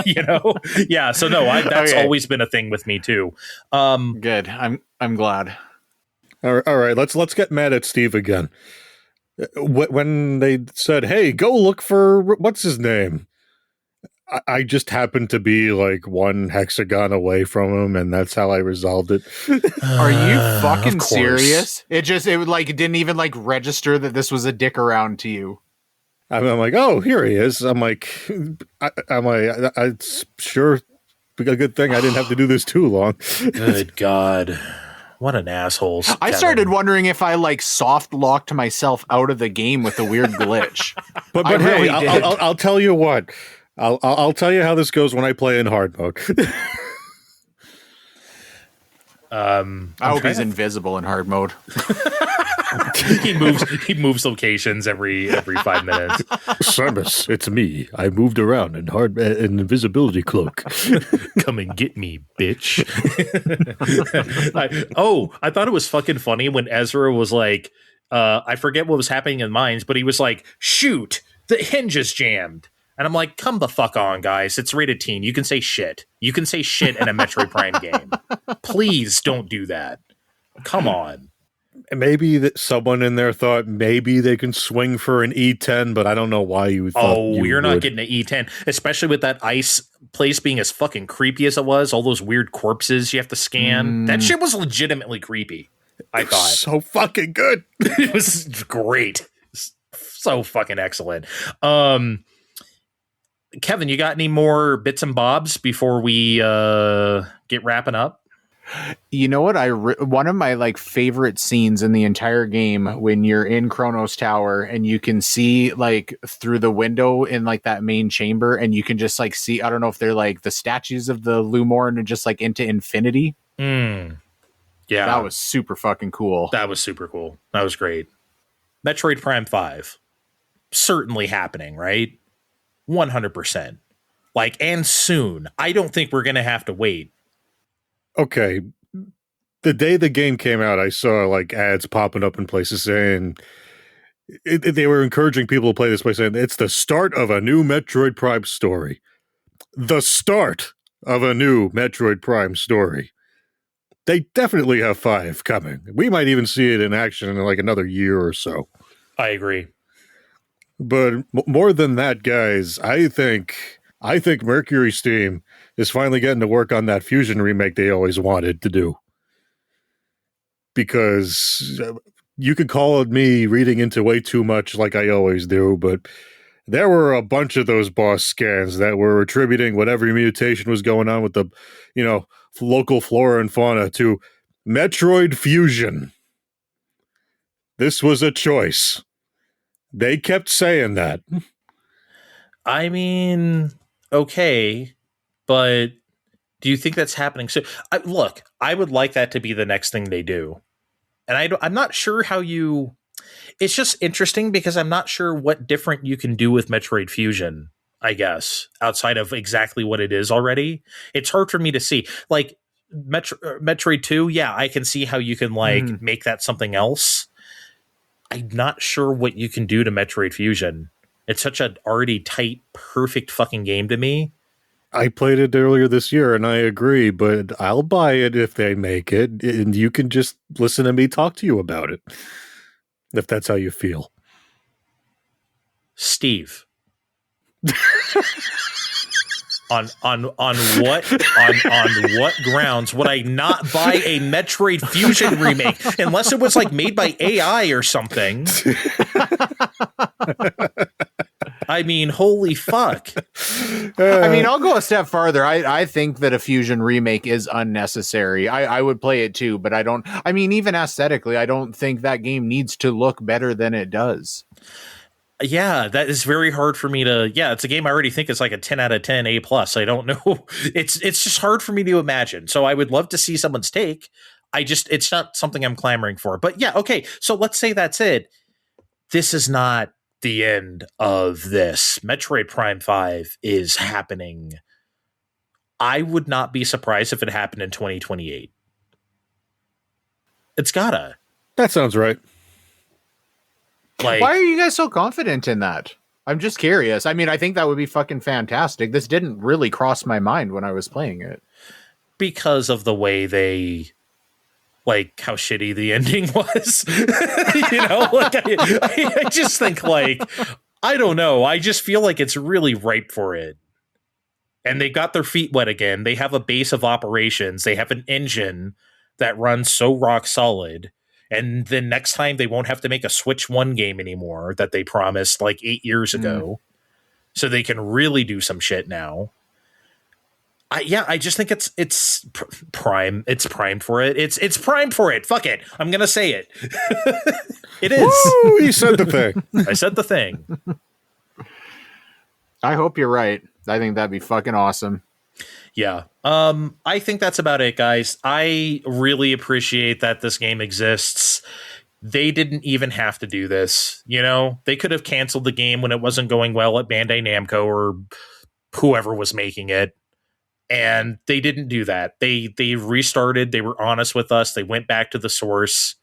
A: Yeah. So no, that's always been a thing with me too.
D: Good. I'm glad.
C: All right. Let's get mad at Steve again. When they said, hey, go look for what's his name, I just happened to be one hexagon away from him, and that's how I resolved it.
D: Are you fucking serious? It didn't even register that this was a dick around to you.
C: I'm like, oh, here he is. I'm like, it's sure a good thing I didn't have to do this too long.
A: Good God. What an asshole.
D: I started wondering if I soft locked myself out of the game with a weird glitch.
C: but hey, I'll tell you what. I'll tell you how this goes when I play in hard mode.
D: I hope he's invisible in hard mode.
A: He moves locations every 5 minutes.
C: Samus, it's me. I moved around in an invisibility cloak.
A: Come and get me, bitch. I thought it was fucking funny when Ezra was like, I forget what was happening in Mines, but he was like, shoot, the hinge is jammed. And I'm like, come the fuck on, guys. It's rated teen. You can say shit. You can say shit in a Metroid Prime game. Please don't do that. Come on.
C: Maybe that someone in there thought maybe they can swing for an E10, but I don't know why you thought.
A: Oh, you're not getting an E10, especially with that ice place being as fucking creepy as it was. All those weird corpses you have to scan. That shit was legitimately creepy. I thought
C: so fucking good.
A: It was great. So fucking excellent. Kevin, you got any more bits and bobs before we get wrapping up?
D: You know what? One of my like favorite scenes in the entire game when you're in Kronos Tower and you can see like through the window in like that main chamber, and you can just like see, I don't know if they're like the statues of the Lumorn and just like into infinity.
A: Yeah,
D: that was super fucking cool.
A: That was super cool. That was great. Metroid Prime 5 certainly happening, right? 100%. Like, and soon. I don't think we're gonna have to wait.
C: Okay, the day the game came out, I saw like ads popping up in places saying they were encouraging people to play this by saying it's the start of a new Metroid Prime story. The start of a new Metroid Prime story. They definitely have 5 coming. We might even see it in action in like another year or so.
A: I agree.
C: But more than that, guys, I think Mercury Steam is finally getting to work on that Fusion remake they always wanted to do. Because you could call it me reading into way too much like I always do, but there were a bunch of those boss scans that were attributing whatever mutation was going on with the, local flora and fauna to Metroid Fusion. This was a choice. They kept saying that.
A: I mean, okay, but do you think that's happening? So, look, I would like that to be the next thing they do. And I'm not sure how you... It's just interesting because I'm not sure what different you can do with Metroid Fusion, I guess, outside of exactly what it is already. It's hard for me to see. Like, Metroid 2, yeah, I can see how you can, like, make that something else. I'm not sure what you can do to Metroid Fusion. It's such an already tight, perfect fucking game to me.
C: I played it earlier this year, and I agree, but I'll buy it if they make it, and you can just listen to me talk to you about it, if that's how you feel.
A: Steve. on what grounds would I not buy a Metroid Fusion remake unless it was like made by AI or something? I mean, holy fuck.
D: I mean, I'll go a step farther. I think that a Fusion remake is unnecessary. I would play it too, but even aesthetically, I don't think that game needs to look better than it does.
A: Yeah, that is very hard for me to... Yeah, it's a game I already think is like a 10 out of 10, A+. I don't know. It's just hard for me to imagine. So I would love to see someone's take. It's not something I'm clamoring for. But yeah, okay. So let's say that's it. This is not the end of this. Metroid Prime 5 is happening. I would not be surprised if it happened in 2028. It's gotta.
C: That sounds right.
D: Like, why are you guys so confident in that? I'm just curious. I mean, I think that would be fucking fantastic. This didn't really cross my mind when I was playing it.
A: Because of the way they... like how shitty the ending was. I just think like, I don't know. I just feel like it's really ripe for it. And they got their feet wet again. They have a base of operations. They have an engine that runs so rock solid. And then next time they won't have to make a Switch 1 game anymore that they promised like 8 years ago. So they can really do some shit now. I just think it's prime. It's primed for it. It's primed for it. Fuck it. I'm gonna say it. It is.
C: Woo, you said the thing.
A: I said the thing.
D: I hope you're right. I think that'd be fucking awesome.
A: Yeah. I think that's about it, guys. I really appreciate that this game exists. They didn't even have to do this. They could have canceled the game when it wasn't going well at Bandai Namco or whoever was making it. And they didn't do that. They restarted. They were honest with us. They went back to the source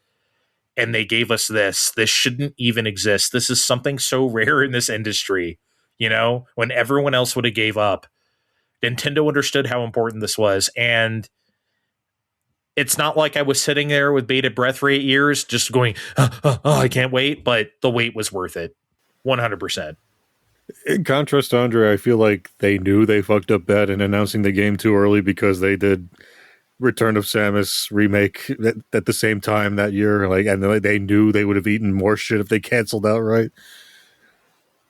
A: and they gave us this. This shouldn't even exist. This is something so rare in this industry. When everyone else would have gave up, Nintendo understood how important this was. And it's not like I was sitting there with bated breath for 8 years, just going, I can't wait. But the wait was worth it. 100%.
C: In contrast to Andre, I feel like they knew they fucked up bad in announcing the game too early because they did Return of Samus remake at the same time that year, like, and they knew they would have eaten more shit if they canceled outright.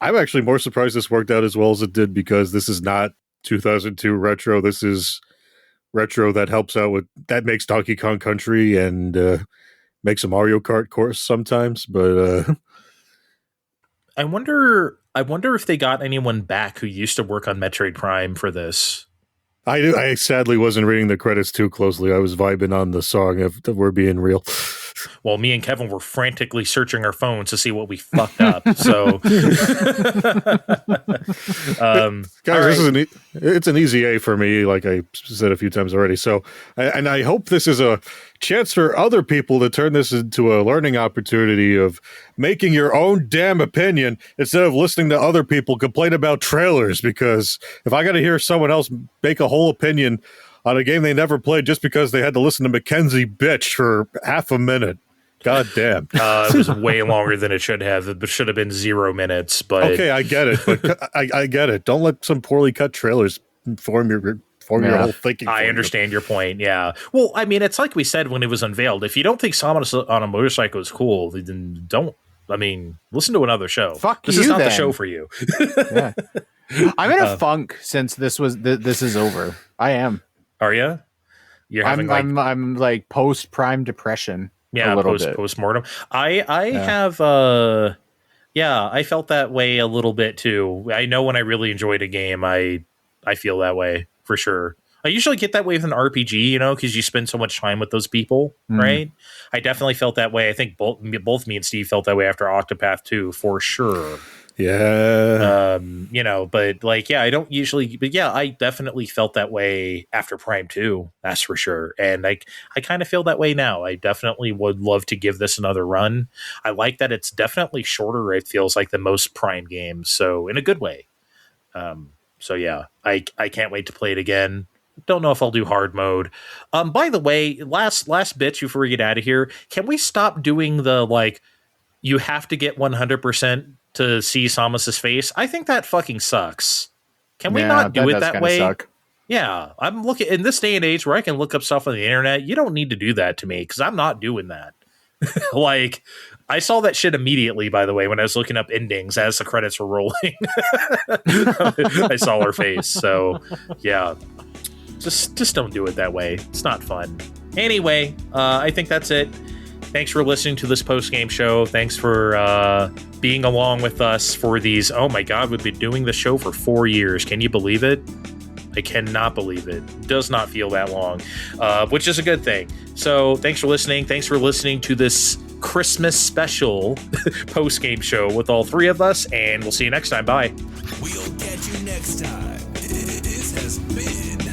C: I'm actually more surprised this worked out as well as it did, because this is not 2002 retro. This is retro that helps out with, that makes Donkey Kong Country and makes a Mario Kart course sometimes. But
A: I wonder if they got anyone back who used to work on Metroid Prime for this.
C: I sadly wasn't reading the credits too closely. I was vibing on the song of We're Being Real.
A: Well, me and Kevin were frantically searching our phones to see what we fucked up. So,
C: guys, it's an easy A for me, like I said a few times already. So, and I hope this is a chance for other people to turn this into a learning opportunity of making your own damn opinion instead of listening to other people complain about trailers. Because if I got to hear someone else make a whole opinion on a game they never played just because they had to listen to Mackenzie bitch for half a minute, god damn.
A: It was way longer than it should have. It should have been 0 minutes. But
C: okay, I get it. But I get it. Don't let some poorly cut trailers form your whole thinking.
A: I understand your point. Yeah. Well, I mean, it's like we said when it was unveiled. If you don't think Samus on a motorcycle is cool, then don't. I mean, listen to another show.
D: Fuck
A: this
D: you,
A: is not
D: then.
A: the show for you.
D: Yeah. I'm in a funk since this is over. I am.
A: Are you? You're having
D: I'm like post Prime depression.
A: Yeah,
D: a little bit.
A: Post-mortem. I have I felt that way a little bit too. I know when I really enjoyed a game, I feel that way for sure. I usually get that way with an RPG, because you spend so much time with those people, right? I definitely felt that way. I think both me and Steve felt that way after Octopath 2 for sure.
C: Yeah.
A: But like, yeah, I don't usually, but yeah, I definitely felt that way after Prime 2, that's for sure. And I kind of feel that way now. I definitely would love to give this another run. I like that it's definitely shorter. It feels like the most Prime games. So in a good way. So yeah, I can't wait to play it again. Don't know if I'll do hard mode. By the way, last bit before we get out of here, can we stop doing the, like, you have to get 100% to see Samus's face? I think that fucking sucks. Can we not do it that way?
D: Suck.
A: Yeah, I'm looking in this day and age where I can look up stuff on the internet. You don't need to do that to me because I'm not doing that. Like, I saw that shit immediately, by the way, when I was looking up endings as the credits were rolling. I saw her face. So, yeah. Just don't do it that way. It's not fun. Anyway, I think that's it. Thanks for listening to this post-game show. Thanks for being along with us for these. Oh my God, we've been doing the show for 4 years. Can you believe it? I cannot believe it. Does not feel that long, which is a good thing. So thanks for listening. Thanks for listening to this Christmas special post-game show with all three of us, and we'll see you next time. Bye.
B: We'll catch you next time. This has been